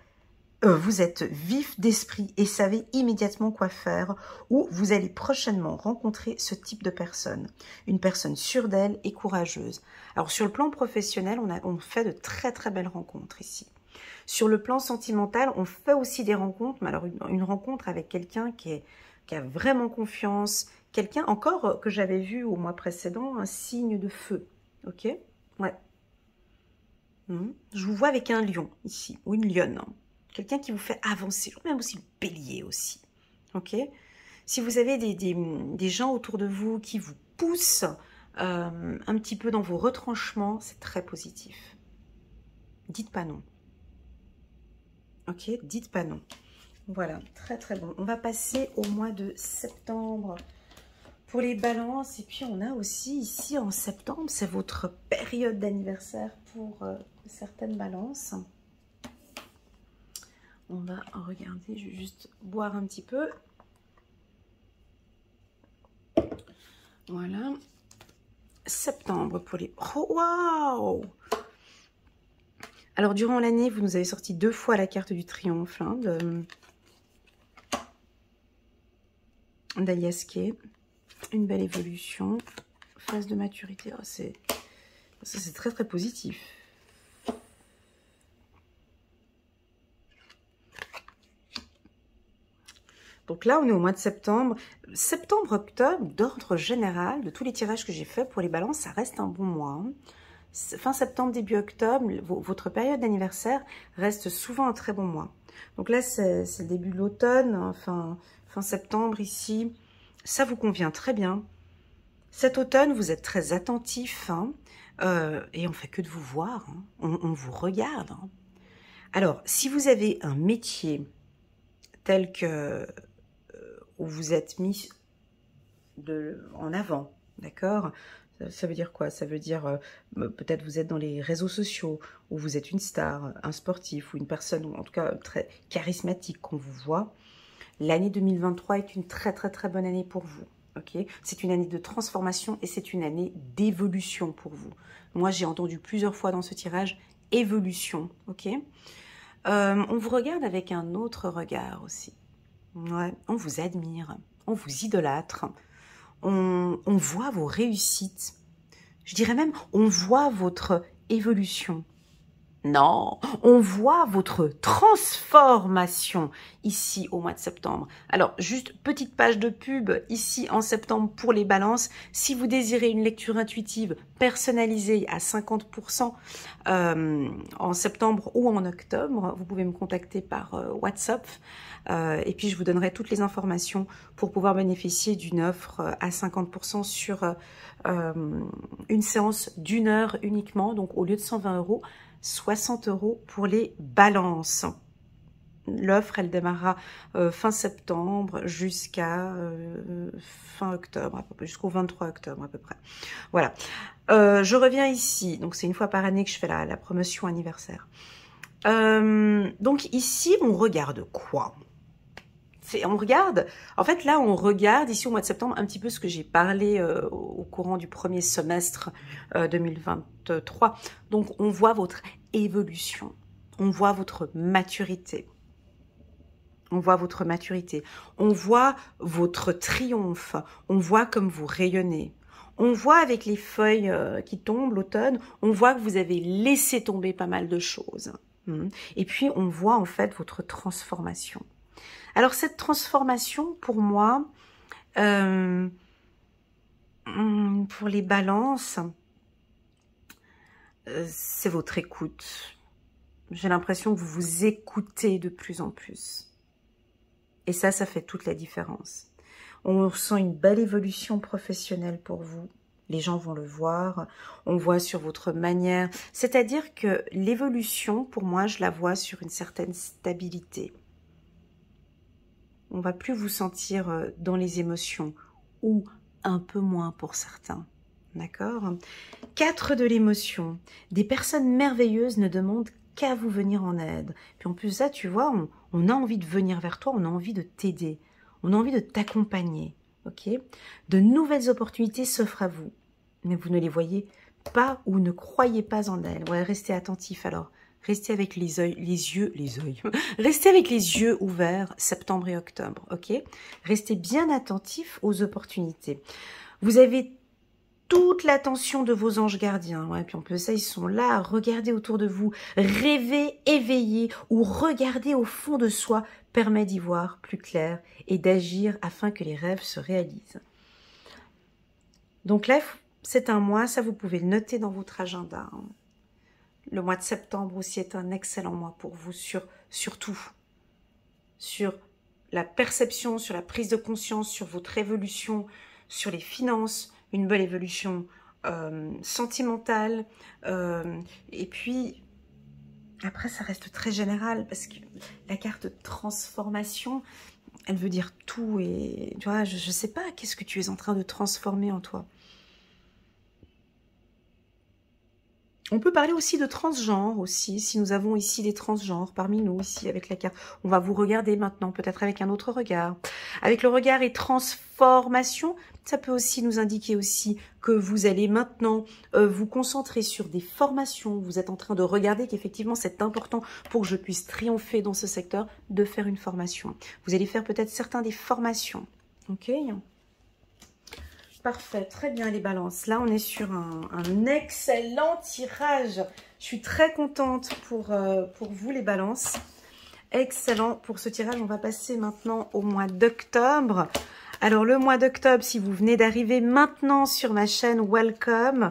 vous êtes vif d'esprit et savez immédiatement quoi faire, ou vous allez prochainement rencontrer ce type de personne. Une personne sûre d'elle et courageuse. Alors sur le plan professionnel, on fait de très très belles rencontres ici. Sur le plan sentimental, on fait aussi des rencontres, mais alors une rencontre avec quelqu'un qui a vraiment confiance, quelqu'un encore que j'avais vu au mois précédent, un signe de feu. Ok? Ouais. Je vous vois avec un lion ici, ou une lionne. Hein. Quelqu'un qui vous fait avancer, même aussi le bélier aussi, ok? Si vous avez des gens autour de vous qui vous poussent un petit peu dans vos retranchements, c'est très positif. Dites pas non. Ok? Dites pas non. Voilà, très très bon. On va passer au mois de septembre pour les balances. Et puis on a aussi ici en septembre, c'est votre période d'anniversaire pour certaines balances. On va regarder, je vais juste boire un petit peu. Voilà. Septembre pour les... Oh, waouh! Alors, durant l'année, vous nous avez sorti 2 fois la carte du triomphe hein, d'Alias Kay. Une belle évolution. Phase de maturité. Oh, c'est très, très positif. Donc là, on est au mois de septembre. Septembre-octobre, d'ordre général, de tous les tirages que j'ai faits pour les balances, ça reste un bon mois. Hein. Fin septembre, début octobre, votre période d'anniversaire reste souvent un très bon mois. Donc là, c'est le début de l'automne, hein, fin septembre ici. Ça vous convient très bien. Cet automne, vous êtes très attentif hein, et on fait que de vous voir. Hein. On vous regarde. Hein. Alors, si vous avez un métier tel que... où vous êtes mis en avant, d'accord? Ça veut dire quoi? Ça veut dire, peut-être vous êtes dans les réseaux sociaux, où vous êtes une star, un sportif, ou une personne, ou en tout cas très charismatique qu'on vous voit. L'année 2023 est une très très très bonne année pour vous, ok? C'est une année de transformation et c'est une année d'évolution pour vous. Moi, j'ai entendu plusieurs fois dans ce tirage, évolution, ok? On vous regarde avec un autre regard aussi. Ouais, on vous admire, on vous idolâtre, on voit vos réussites. Je dirais même, on voit votre évolution. Non, on voit votre transformation ici au mois de septembre. Alors, juste petite page de pub ici en septembre pour les balances. Si vous désirez une lecture intuitive personnalisée à 50% en septembre ou en octobre, vous pouvez me contacter par WhatsApp. Et puis, je vous donnerai toutes les informations pour pouvoir bénéficier d'une offre à 50% sur une séance d'1 heure uniquement. Donc, au lieu de 120 €, 60 € pour les balances. L'offre, elle démarrera fin septembre jusqu'à fin octobre, à peu près, jusqu'au 23 octobre à peu près. Voilà. Je reviens ici. Donc, c'est une fois par année que je fais la promotion anniversaire. Donc, ici, on regarde quoi? On regarde, en fait là on regarde ici au mois de septembre un petit peu ce que j'ai parlé au courant du premier semestre 2023. Donc on voit votre évolution, on voit votre maturité. On voit votre maturité, on voit votre triomphe, on voit comme vous rayonnez. On voit avec les feuilles qui tombent l'automne, on voit que vous avez laissé tomber pas mal de choses. Et puis on voit en fait votre transformation. Alors cette transformation, pour moi, pour les balances, c'est votre écoute. J'ai l'impression que vous vous écoutez de plus en plus. Et ça fait toute la différence. On ressent une belle évolution professionnelle pour vous. Les gens vont le voir. On voit sur votre manière. C'est-à-dire que l'évolution, pour moi, je la vois sur une certaine stabilité. On va plus vous sentir dans les émotions, ou un peu moins pour certains, d'accord? 4 de l'émotion. Des personnes merveilleuses ne demandent qu'à vous venir en aide. Puis en plus ça, tu vois, on a envie de venir vers toi, on a envie de t'aider, on a envie de t'accompagner, ok? De nouvelles opportunités s'offrent à vous, mais vous ne les voyez pas ou ne croyez pas en elles. Ouais, restez attentifs alors. Restez avec restez avec les yeux ouverts septembre et octobre, ok? Restez bien attentifs aux opportunités. Vous avez toute l'attention de vos anges gardiens, ouais, puis en plus ça, ils sont là, regardez autour de vous, rêvez, éveillez ou regardez au fond de soi permet d'y voir plus clair et d'agir afin que les rêves se réalisent. Donc là, c'est un mois, ça vous pouvez le noter dans votre agenda, hein. Le mois de septembre aussi est un excellent mois pour vous surtout sur la perception, sur la prise de conscience, sur votre évolution, sur les finances, une belle évolution sentimentale. Et puis, après, ça reste très général parce que la carte transformation, elle veut dire tout. Et tu vois, je ne sais pas, qu'est-ce que tu es en train de transformer en toi? On peut parler aussi de transgenre aussi, si nous avons ici des transgenres parmi nous, ici avec la carte. On va vous regarder maintenant, peut-être avec un autre regard. Avec le regard et transformation, ça peut aussi nous indiquer aussi que vous allez maintenant vous concentrer sur des formations. Vous êtes en train de regarder qu'effectivement c'est important pour que je puisse triompher dans ce secteur, de faire une formation. Vous allez faire peut-être certains des formations, ok ? Parfait, très bien les balances. Là, on est sur un excellent tirage. Je suis très contente pour vous les balances. Excellent pour ce tirage. On va passer maintenant au mois d'octobre. Alors, le mois d'octobre, si vous venez d'arriver maintenant sur ma chaîne, welcome.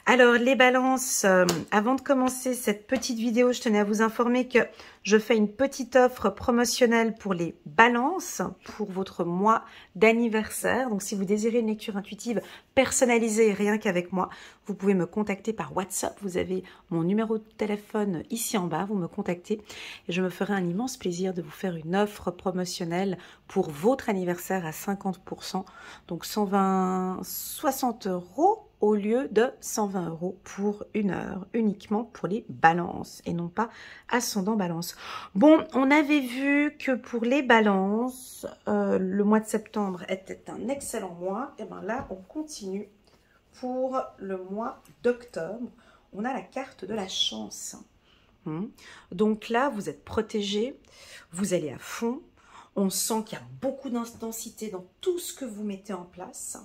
Alors, les balances, avant de commencer cette petite vidéo, je tenais à vous informer que je fais une petite offre promotionnelle pour les balances, pour votre mois d'anniversaire. Donc, si vous désirez une lecture intuitive personnalisée, rien qu'avec moi, vous pouvez me contacter par WhatsApp. Vous avez mon numéro de téléphone ici en bas, vous me contactez et je me ferai un immense plaisir de vous faire une offre promotionnelle pour votre anniversaire à 50%. Donc, 60 € au lieu de 120 € pour 1 heure, uniquement pour les balances et non pas ascendant balance. Bon, on avait vu que pour les balances, le mois de septembre était un excellent mois. Et bien là, on continue pour le mois d'octobre. On a la carte de la chance. Donc là, vous êtes protégé, vous allez à fond. On sent qu'il y a beaucoup d'intensité dans tout ce que vous mettez en place.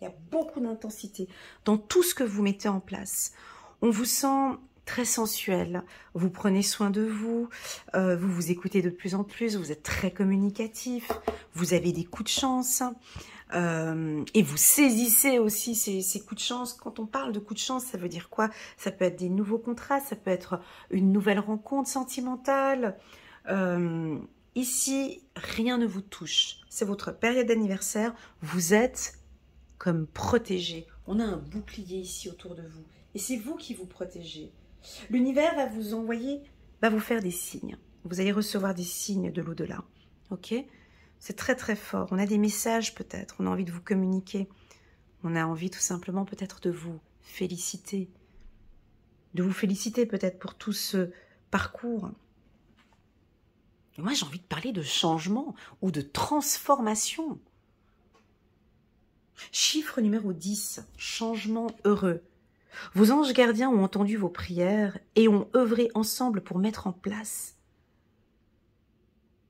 Il y a beaucoup d'intensité dans tout ce que vous mettez en place. On vous sent très sensuel. Vous prenez soin de vous, vous vous écoutez de plus en plus, vous êtes très communicatif, vous avez des coups de chance. Et vous saisissez aussi ces coups de chance. Quand on parle de coups de chance, ça veut dire quoi? Ça peut être des nouveaux contrats, ça peut être une nouvelle rencontre sentimentale. Ici, rien ne vous touche. C'est votre période d'anniversaire. Vous êtes comme protégé. On a un bouclier ici autour de vous. Et c'est vous qui vous protégez. L'univers va vous envoyer, va vous faire des signes. Vous allez recevoir des signes de l'au-delà. Ok? C'est très très fort. On a des messages peut-être. On a envie de vous communiquer. On a envie tout simplement peut-être de vous féliciter. De vous féliciter peut-être pour tout ce parcours. Et moi j'ai envie de parler de changement ou de transformation. Chiffre numéro 10. Changement heureux. Vos anges gardiens ont entendu vos prières et ont œuvré ensemble pour mettre en place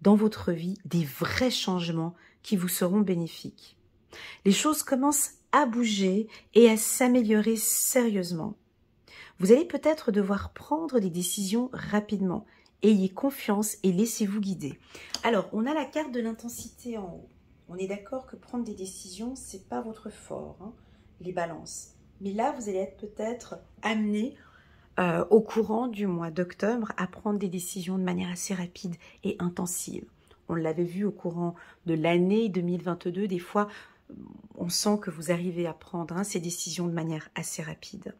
dans votre vie des vrais changements qui vous seront bénéfiques. Les choses commencent à bouger et à s'améliorer sérieusement. Vous allez peut-être devoir prendre des décisions rapidement. Ayez confiance et laissez-vous guider. Alors, on a la carte de l'intensité en haut. On est d'accord que prendre des décisions, c'est pas votre fort, hein, les balances. Mais là, vous allez être peut-être amené au courant du mois d'octobre à prendre des décisions de manière assez rapide et intensive. On l'avait vu au courant de l'année 2022, des fois on sent que vous arrivez à prendre ces décisions de manière assez rapide.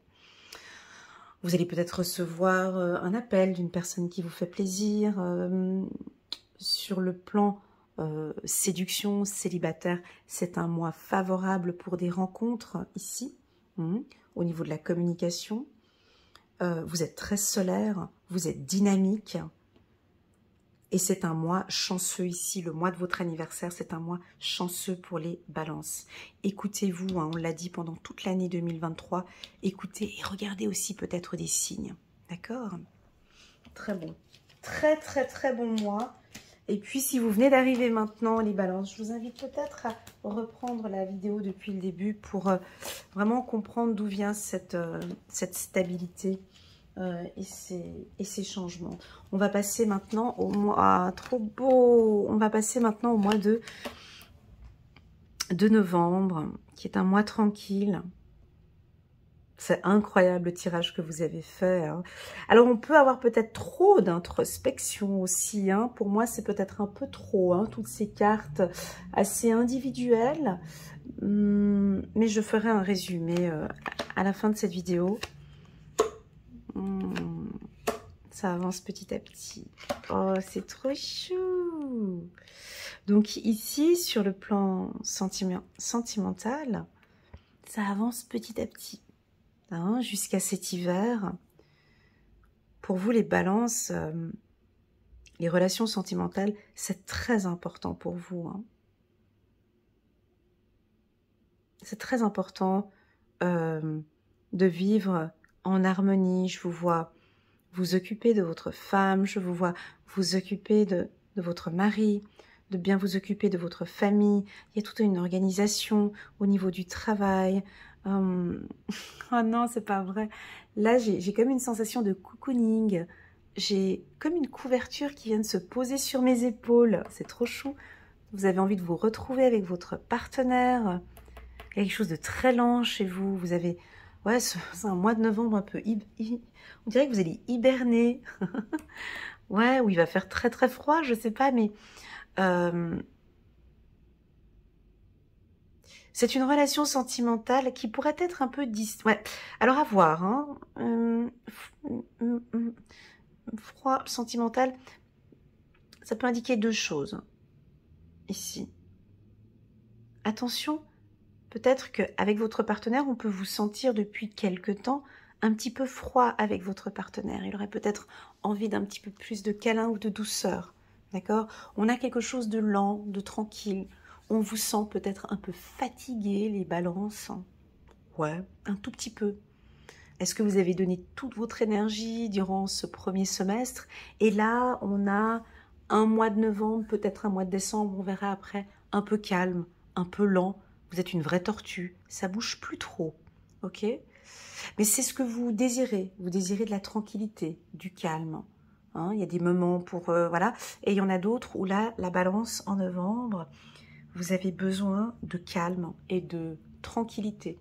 Vous allez peut-être recevoir un appel d'une personne qui vous fait plaisir. Sur le plan séduction, célibataire, c'est un mois favorable pour des rencontres ici, au niveau de la communication. Vous êtes très solaire, vous êtes dynamique et c'est un mois chanceux ici, le mois de votre anniversaire, c'est un mois chanceux pour les balances. Écoutez-vous, hein, on l'a dit pendant toute l'année 2023, écoutez et regardez aussi peut-être des signes, d'accord? Très bon, très très très bon mois. Et puis si vous venez d'arriver maintenant les balances, je vous invite peut-être à reprendre la vidéo depuis le début pour vraiment comprendre d'où vient cette stabilité et ces changements. On va passer maintenant au mois, ah, trop beau, on va passer maintenant au mois de novembre, qui est un mois tranquille. C'est incroyable le tirage que vous avez fait. Hein. Alors, on peut avoir peut-être trop d'introspection aussi. Hein. Pour moi, c'est peut-être un peu trop, hein, toutes ces cartes assez individuelles. Mais je ferai un résumé à la fin de cette vidéo. Ça avance petit à petit. Oh, c'est trop chou! Donc ici, sur le plan sentimental, ça avance petit à petit. Hein, jusqu'à cet hiver. Pour vous, les balances, les relations sentimentales, c'est très important pour vous. Hein. C'est très important de vivre en harmonie. Je vous vois vous occuper de votre femme, je vous vois vous occuper de votre mari, de bien vous occuper de votre famille. Il y a toute une organisation au niveau du travail. Oh non, c'est pas vrai. Là, j'ai comme une sensation de cocooning. J'ai comme une couverture qui vient de se poser sur mes épaules. C'est trop chou. Vous avez envie de vous retrouver avec votre partenaire. Il y a quelque chose de très lent chez vous. Vous avez... Ouais, c'est un mois de novembre un peu... On dirait que vous allez hiberner. Ouais, où il va faire très très froid, je sais pas, mais... C'est une relation sentimentale qui pourrait être un peu... Ouais, alors à voir. Hein. Froid, sentimental, ça peut indiquer deux choses. Ici. Attention, peut-être qu'avec votre partenaire, on peut vous sentir depuis quelque temps un petit peu froid avec votre partenaire. Il aurait peut-être envie d'un petit peu plus de câlin ou de douceur. D'accord? On a quelque chose de lent, de tranquille. On vous sent peut-être un peu fatigué, les balances. Ouais, un tout petit peu. Est-ce que vous avez donné toute votre énergie durant ce premier semestre? Et là, on a un mois de novembre, peut-être un mois de décembre, on verra après, un peu calme, un peu lent. Vous êtes une vraie tortue, ça bouge plus trop, ok? Mais c'est ce que vous désirez. Vous désirez de la tranquillité, du calme. Hein, il y a des moments pour... voilà. Et il y en a d'autres où là, la balance en novembre, vous avez besoin de calme et de tranquillité.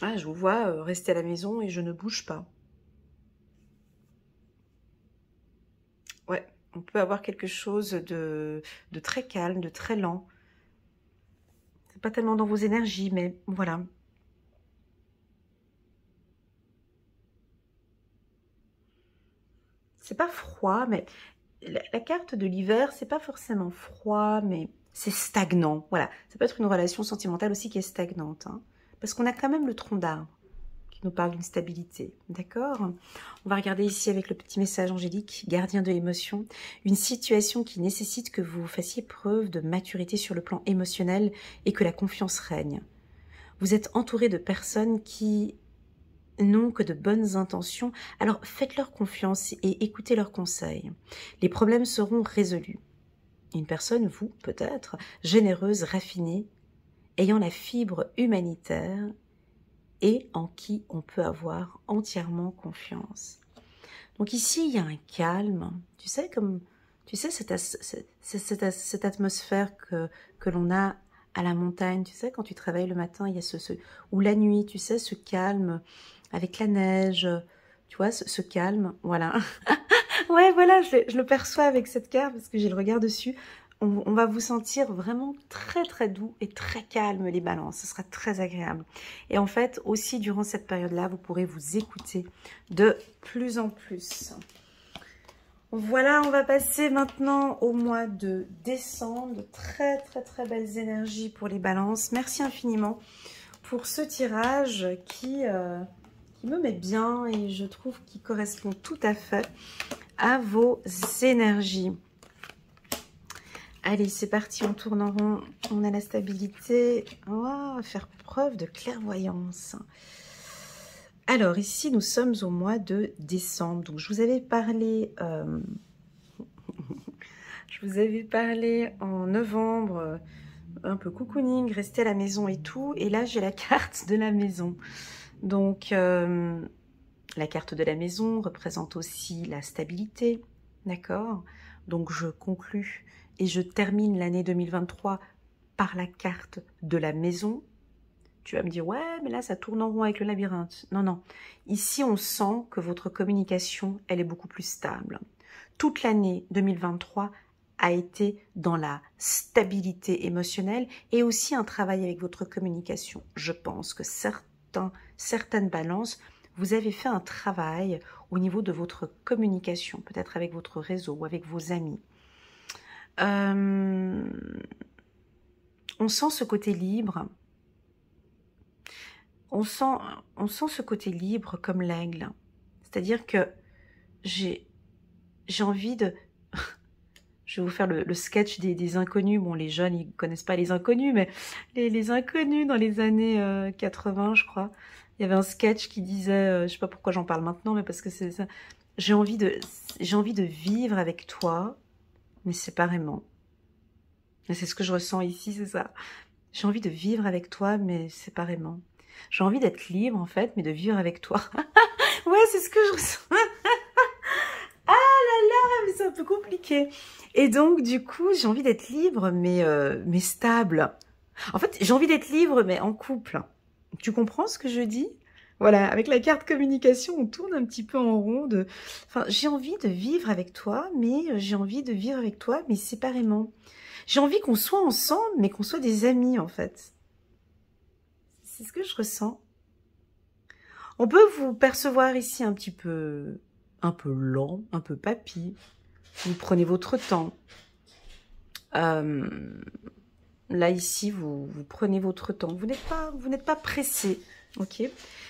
Ah, je vous vois rester à la maison et je ne bouge pas. Ouais, on peut avoir quelque chose de très calme, de très lent. C'est pas tellement dans vos énergies, mais voilà. C'est pas froid, mais la carte de l'hiver, c'est pas forcément froid, mais c'est stagnant. Voilà, ça peut être une relation sentimentale aussi qui est stagnante. Hein, parce qu'on a quand même le tronc d'arbre qui nous parle d'une stabilité. D'accord? On va regarder ici avec le petit message angélique, gardien de l'émotion, une situation qui nécessite que vous fassiez preuve de maturité sur le plan émotionnel et que la confiance règne. Vous êtes entouré de personnes qui n'ont que de bonnes intentions, alors faites-leur confiance et écoutez leurs conseils. Les problèmes seront résolus. Une personne, vous, peut-être, généreuse, raffinée, ayant la fibre humanitaire et en qui on peut avoir entièrement confiance. Donc ici, il y a un calme, tu sais, cette atmosphère que l'on a à la montagne, tu sais, quand tu travailles le matin, il y a ou la nuit, tu sais, ce calme avec la neige, tu vois, ce calme, voilà. Ouais, voilà, je le perçois avec cette carte parce que j'ai le regard dessus. On va vous sentir vraiment très très doux et très calme les balances, ce sera très agréable. Et en fait, aussi durant cette période-là, vous pourrez vous écouter de plus en plus. Voilà, on va passer maintenant au mois de décembre. Très très très belles énergies pour les balances. Merci infiniment pour ce tirage qui me met bien et je trouve qu'il correspond tout à fait à vos énergies. Allez, c'est parti, on tourne en rond, on a la stabilité, on va faire preuve de clairvoyance. Alors ici, nous sommes au mois de décembre, donc je vous avais parlé, en novembre, un peu cocooning, rester à la maison et tout, et là j'ai la carte de la maison. Donc la carte de la maison représente aussi la stabilité, d'accord? Donc je conclus et je termine l'année 2023 par la carte de la maison. Tu vas me dire, ouais, mais là, ça tourne en rond avec le labyrinthe. Non, non. Ici, on sent que votre communication, elle est beaucoup plus stable. Toute l'année 2023 a été dans la stabilité émotionnelle et aussi un travail avec votre communication. Je pense que certaines balances, vous avez fait un travail au niveau de votre communication, peut-être avec votre réseau ou avec vos amis. On sent ce côté libre. On sent ce côté libre comme l'aigle. C'est-à-dire que j'ai envie de... Je vais vous faire le sketch des inconnus. Bon, les jeunes, ils connaissent pas les inconnus, mais les inconnus dans les années 80, je crois. Il y avait un sketch qui disait, je sais pas pourquoi j'en parle maintenant, mais parce que c'est ça. J'ai envie de vivre avec toi, mais séparément. Et c'est ce que je ressens ici, c'est ça. J'ai envie de vivre avec toi, mais séparément. J'ai envie d'être libre, en fait, mais de vivre avec toi. Ouais, c'est ce que je ressens. Ah là là, mais c'est un peu compliqué. Et donc, du coup, j'ai envie d'être libre, mais stable. En fait, j'ai envie d'être libre, mais en couple. Tu comprends ce que je dis? Voilà, avec la carte communication, on tourne un petit peu en rond. Enfin, j'ai envie de vivre avec toi, mais j'ai envie de vivre avec toi, mais séparément. J'ai envie qu'on soit ensemble, mais qu'on soit des amis, en fait. C'est ce que je ressens. On peut vous percevoir ici un peu lent, un peu papy. Vous prenez votre temps. Là, ici, vous prenez votre temps. Vous n'êtes pas pressé. Ok.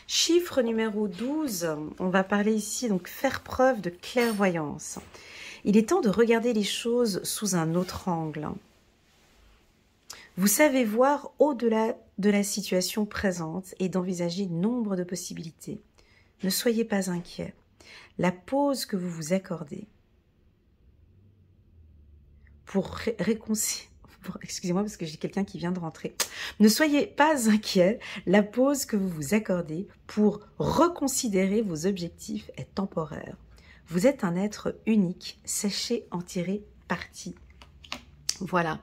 Chiffre numéro 12. On va parler ici, donc, faire preuve de clairvoyance. Il est temps de regarder les choses sous un autre angle. Vous savez voir au-delà de la situation présente et d'envisager nombre de possibilités. Ne soyez pas inquiets. La pause que vous vous accordez pour excusez-moi parce que j'ai quelqu'un qui vient de rentrer. Ne soyez pas inquiets, la pause que vous vous accordez pour reconsidérer vos objectifs est temporaire. Vous êtes un être unique, sachez en tirer parti. Voilà,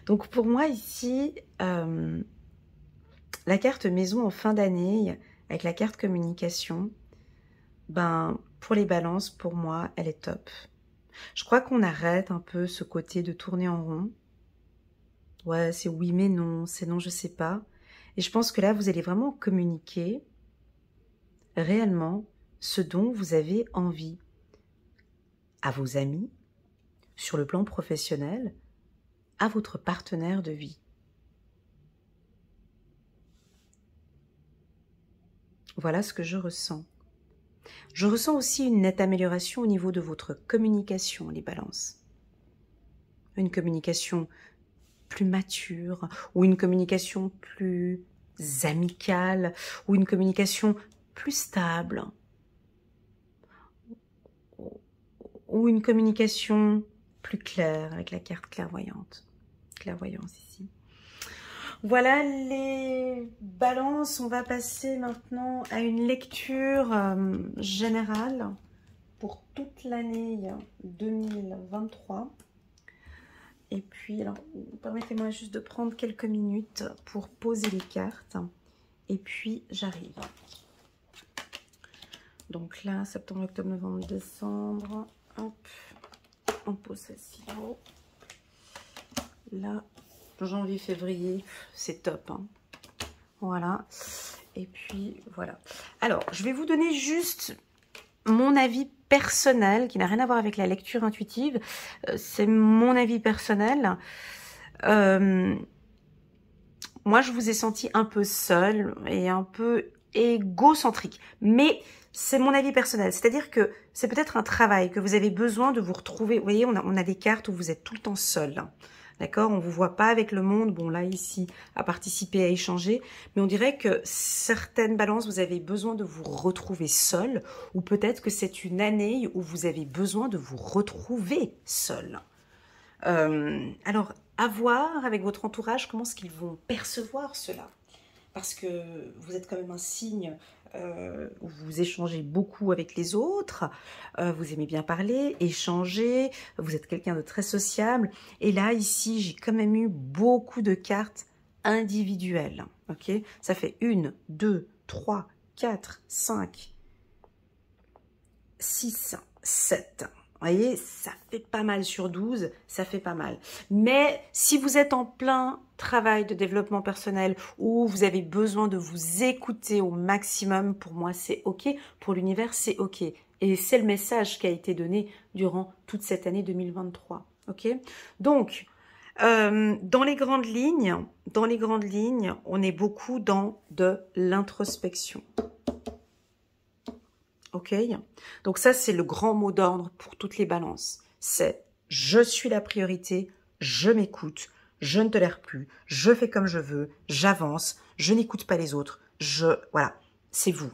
donc pour moi ici, la carte maison en fin d'année, avec la carte communication, ben pour les balances, pour moi, elle est top. Je crois qu'on arrête un peu ce côté de tourner en rond. Ouais, c'est oui mais non, c'est non je sais pas. Et je pense que là, vous allez vraiment communiquer réellement ce dont vous avez envie à vos amis, sur le plan professionnel, à votre partenaire de vie. Voilà ce que je ressens. Je ressens aussi une nette amélioration au niveau de votre communication, les balances. Une communication plus mature, ou une communication plus amicale, ou une communication plus stable, ou une communication plus claire, avec la carte clairvoyante. Clairvoyance ici. Voilà les balances, on va passer maintenant à une lecture générale pour toute l'année 2023. Et puis, alors, permettez-moi juste de prendre quelques minutes pour poser les cartes. Et puis, j'arrive. Donc là, septembre, octobre, novembre, décembre. Hop, on pose celle-ci là-haut. Là, janvier, février, c'est top. Hein. Voilà. Et puis, voilà. Alors, je vais vous donner juste mon avis personnel, qui n'a rien à voir avec la lecture intuitive. C'est mon avis personnel. Moi, je vous ai senti un peu seul et un peu égocentrique. Mais c'est mon avis personnel. C'est-à-dire que c'est peut-être un travail que vous avez besoin de vous retrouver. Vous voyez, on a des cartes où vous êtes tout le temps seul. D'accord, on ne vous voit pas avec le monde, bon là ici, à participer, à échanger, mais on dirait que certaines balances, vous avez besoin de vous retrouver seul, ou peut-être que c'est une année où vous avez besoin de vous retrouver seul. Alors, à voir avec votre entourage comment est-ce qu'ils vont percevoir cela, parce que vous êtes quand même un signe où vous échangez beaucoup avec les autres, vous aimez bien parler, échanger, vous êtes quelqu'un de très sociable. Et là, ici, j'ai quand même eu beaucoup de cartes individuelles. Ok, ça fait 1, 2, 3, 4, 5, 6, 7. Vous voyez, ça fait pas mal sur 12, ça fait pas mal. Mais si vous êtes en plein travail de développement personnel ou vous avez besoin de vous écouter au maximum, pour moi c'est ok, pour l'univers c'est ok. Et c'est le message qui a été donné durant toute cette année 2023. Ok. Donc, dans les grandes lignes, on est beaucoup dans de l'introspection. Ok, donc ça c'est le grand mot d'ordre pour toutes les balances. C'est je suis la priorité, je m'écoute, je ne tolère plus, je fais comme je veux, j'avance, je n'écoute pas les autres, voilà, c'est vous.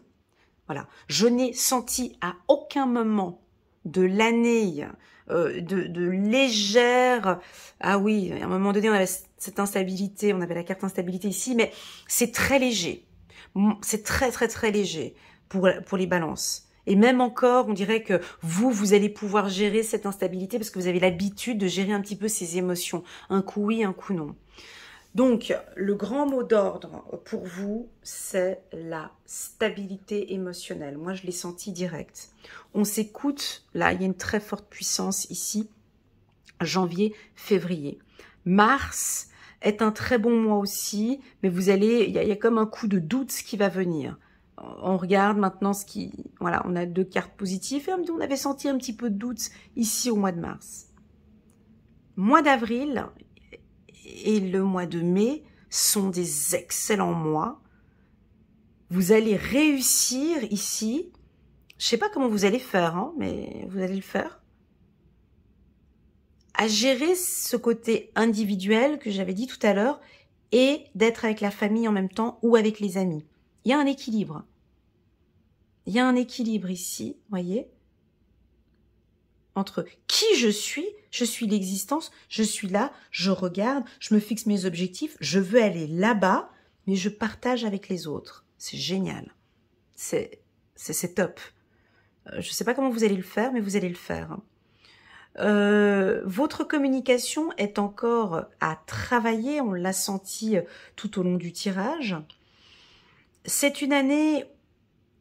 Voilà, je n'ai senti à aucun moment de l'année de légère. Ah oui, à un moment donné on avait cette instabilité, on avait la carte instabilité ici, mais c'est très léger. C'est très léger pour les balances. Et même encore, on dirait que vous allez pouvoir gérer cette instabilité parce que vous avez l'habitude de gérer un petit peu ces émotions. Un coup oui, un coup non. Donc, le grand mot d'ordre pour vous, c'est la stabilité émotionnelle. Moi, je l'ai senti direct. On s'écoute. Là, il y a une très forte puissance ici. Janvier, février. Mars est un très bon mois aussi, mais vous allez, il y a comme un coup de doute qui va venir. On regarde maintenant ce qui... Voilà, on a 2 cartes positives et on avait senti un petit peu de doute ici au mois de mars. Mois d'avril et le mois de mai sont des excellents mois. Vous allez réussir ici. Je ne sais pas comment vous allez faire, hein, mais vous allez le faire. À gérer ce côté individuel que j'avais dit tout à l'heure et d'être avec la famille en même temps ou avec les amis. Il y a un équilibre. Il y a un équilibre ici, voyez. entre qui je suis l'existence, je suis là, je regarde, je me fixe mes objectifs, je veux aller là-bas, mais je partage avec les autres. C'est génial. C'est top. Je ne sais pas comment vous allez le faire, mais vous allez le faire. Votre communication est encore à travailler, on l'a senti tout au long du tirage. C'est une année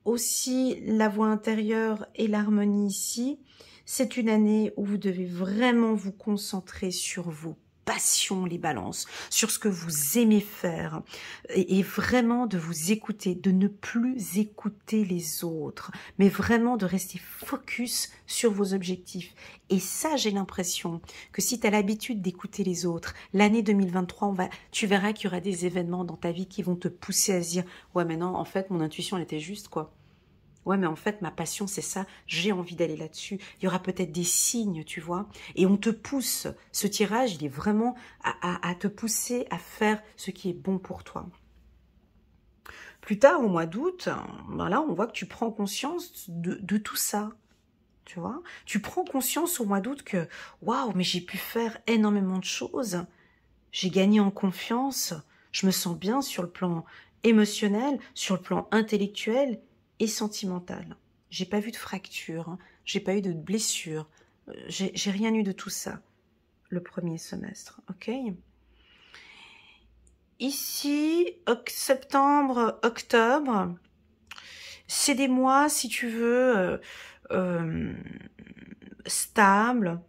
aussi, la voix intérieure et l'harmonie ici, c'est une année où vous devez vraiment vous concentrer sur vos passions, les balances, sur ce que vous aimez faire, et vraiment de vous écouter, de ne plus écouter les autres, mais vraiment de rester focus sur vos objectifs. Et ça, j'ai l'impression que si tu as l'habitude d'écouter les autres, l'année 2023, tu verras qu'il y aura des événements dans ta vie qui vont te pousser à se dire « Ouais, mais non, en fait, mon intuition, elle était juste, quoi. » Ouais, mais en fait, ma passion, c'est ça. J'ai envie d'aller là-dessus. Il y aura peut-être des signes, tu vois. Et on te pousse. Ce tirage, il est vraiment à te pousser à faire ce qui est bon pour toi. Plus tard, au mois d'août, ben là, on voit que tu prends conscience de tout ça. Tu vois, tu prends conscience au mois d'août que, waouh, mais j'ai pu faire énormément de choses. J'ai gagné en confiance. Je me sens bien sur le plan émotionnel, sur le plan intellectuel et sentimentale. J'ai pas vu de fracture, hein. J'ai pas eu de blessure, j'ai rien eu de tout ça le premier semestre, ok? Ici, septembre, octobre, c'est des mois, si tu veux, stables,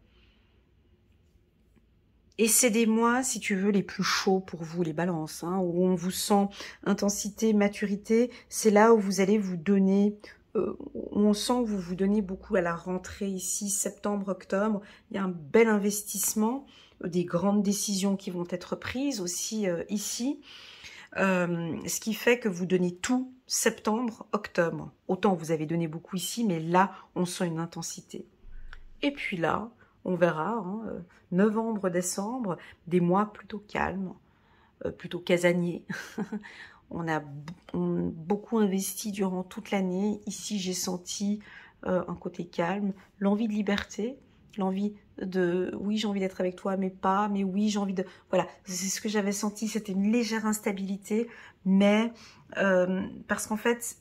et c'est des mois, si tu veux, les plus chauds pour vous, les balances, hein, où on vous sent intensité, maturité. C'est là où vous allez vous donner, où on sent que vous vous donnez beaucoup à la rentrée ici, septembre, octobre. Il y a un bel investissement, des grandes décisions qui vont être prises aussi ici. Ce qui fait que vous donnez tout septembre, octobre. Autant vous avez donné beaucoup ici, mais là, on sent une intensité. Et puis là, on verra, hein, novembre, décembre, des mois plutôt calmes, plutôt casaniers. on a beaucoup investi durant toute l'année. Ici, j'ai senti un côté calme, l'envie de liberté, l'envie de, oui, j'ai envie d'être avec toi, mais pas, mais oui, j'ai envie de... Voilà, c'est ce que j'avais senti, c'était une légère instabilité, mais parce qu'en fait,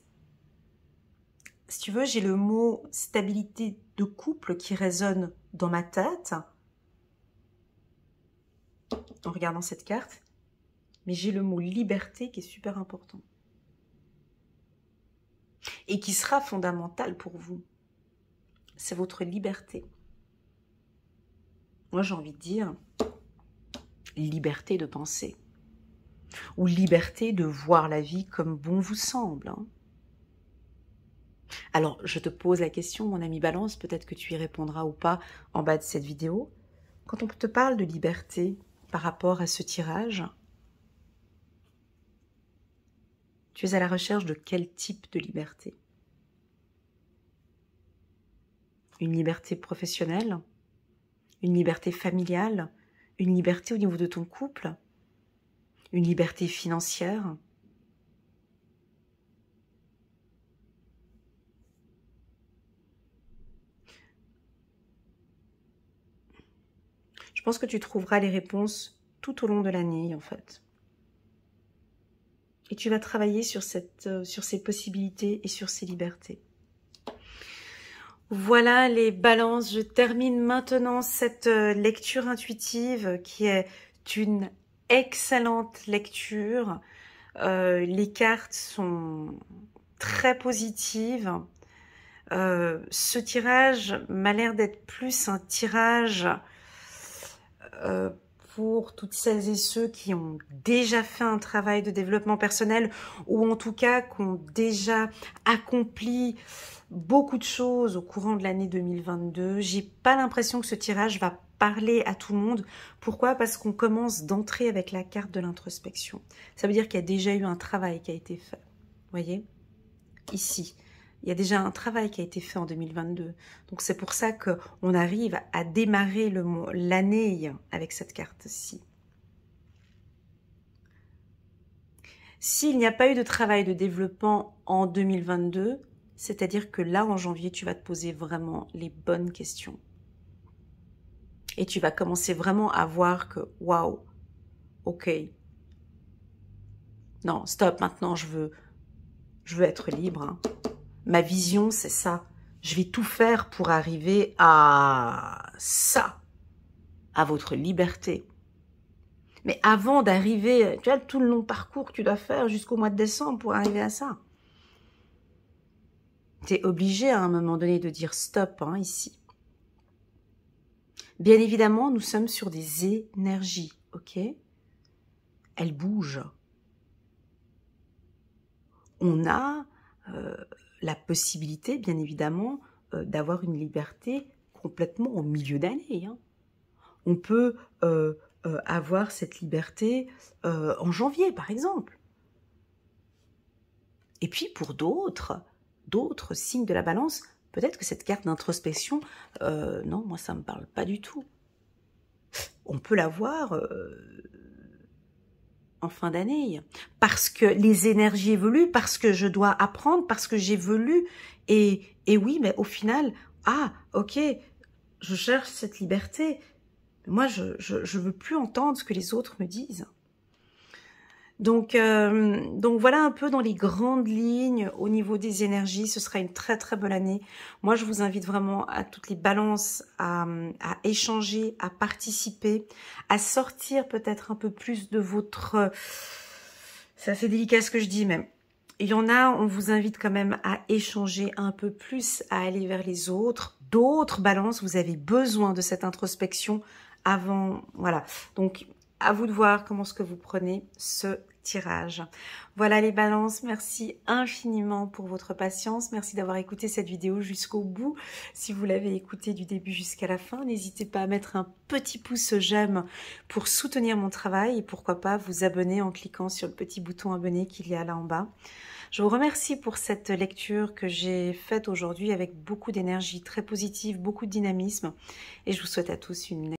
si tu veux, j'ai le mot stabilité de couple qui résonne dans ma tête en regardant cette carte, mais j'ai le mot liberté qui est super important et qui sera fondamental pour vous. C'est votre liberté. Moi, j'ai envie de dire liberté de penser ou liberté de voir la vie comme bon vous semble, hein. Alors, je te pose la question, mon ami Balance, peut-être que tu y répondras ou pas en bas de cette vidéo. Quand on te parle de liberté par rapport à ce tirage, tu es à la recherche de quel type de liberté? Une liberté professionnelle? Une liberté familiale? Une liberté au niveau de ton couple? Une liberté financière? Je pense que tu trouveras les réponses tout au long de l'année, en fait. Et tu vas travailler sur ces possibilités et sur ces libertés. Voilà les balances, je termine maintenant cette lecture intuitive qui est une excellente lecture. Les cartes sont très positives. Ce tirage m'a l'air d'être plus un tirage pour toutes celles et ceux qui ont déjà fait un travail de développement personnel ou en tout cas qui ont déjà accompli beaucoup de choses au courant de l'année 2022. J'ai pas l'impression que ce tirage va parler à tout le monde. Pourquoi? Parce qu'on commence d'entrer avec la carte de l'introspection. Ça veut dire qu'il y a déjà eu un travail qui a été fait. Vous voyez? Ici. Il y a déjà un travail qui a été fait en 2022. Donc c'est pour ça qu'on arrive à démarrer l'année avec cette carte-ci. S'il n'y a pas eu de travail de développement en 2022, c'est-à-dire que là, en janvier, tu vas te poser vraiment les bonnes questions. Et tu vas commencer vraiment à voir que, waouh, ok, non, stop, maintenant je veux être libre. Hein. Ma vision, c'est ça. Je vais tout faire pour arriver à ça, à votre liberté. Mais avant d'arriver, tu vois, tout le long parcours que tu dois faire jusqu'au mois de décembre pour arriver à ça. Tu es obligé à un moment donné de dire stop, hein, ici. Bien évidemment, nous sommes sur des énergies, ok? Elles bougent. On a la possibilité, bien évidemment, d'avoir une liberté complètement au milieu d'année. Hein. On peut avoir cette liberté en janvier, par exemple. Et puis, pour d'autres signes de la balance, peut-être que cette carte d'introspection, non, moi, ça ne me parle pas du tout. On peut l'avoir en fin d'année, parce que les énergies évoluent, parce que je dois apprendre, parce que j'évolue, et oui, mais au final, ah, ok, je cherche cette liberté, moi, je veux plus entendre ce que les autres me disent. Donc voilà un peu dans les grandes lignes au niveau des énergies. Ce sera une très très bonne année. Moi, je vous invite vraiment à toutes les balances à échanger, à participer, à sortir peut-être un peu plus de votre... C'est assez délicat ce que je dis, mais il y en a, on vous invite quand même à échanger un peu plus, à aller vers les autres. D'autres balances, vous avez besoin de cette introspection avant... Voilà, donc... À vous de voir comment est-ce que vous prenez ce tirage. Voilà les balances, merci infiniment pour votre patience. Merci d'avoir écouté cette vidéo jusqu'au bout. Si vous l'avez écoutée du début jusqu'à la fin, n'hésitez pas à mettre un petit pouce j'aime pour soutenir mon travail et pourquoi pas vous abonner en cliquant sur le petit bouton abonner qu'il y a là en bas. Je vous remercie pour cette lecture que j'ai faite aujourd'hui avec beaucoup d'énergie, très positive, beaucoup de dynamisme et je vous souhaite à tous une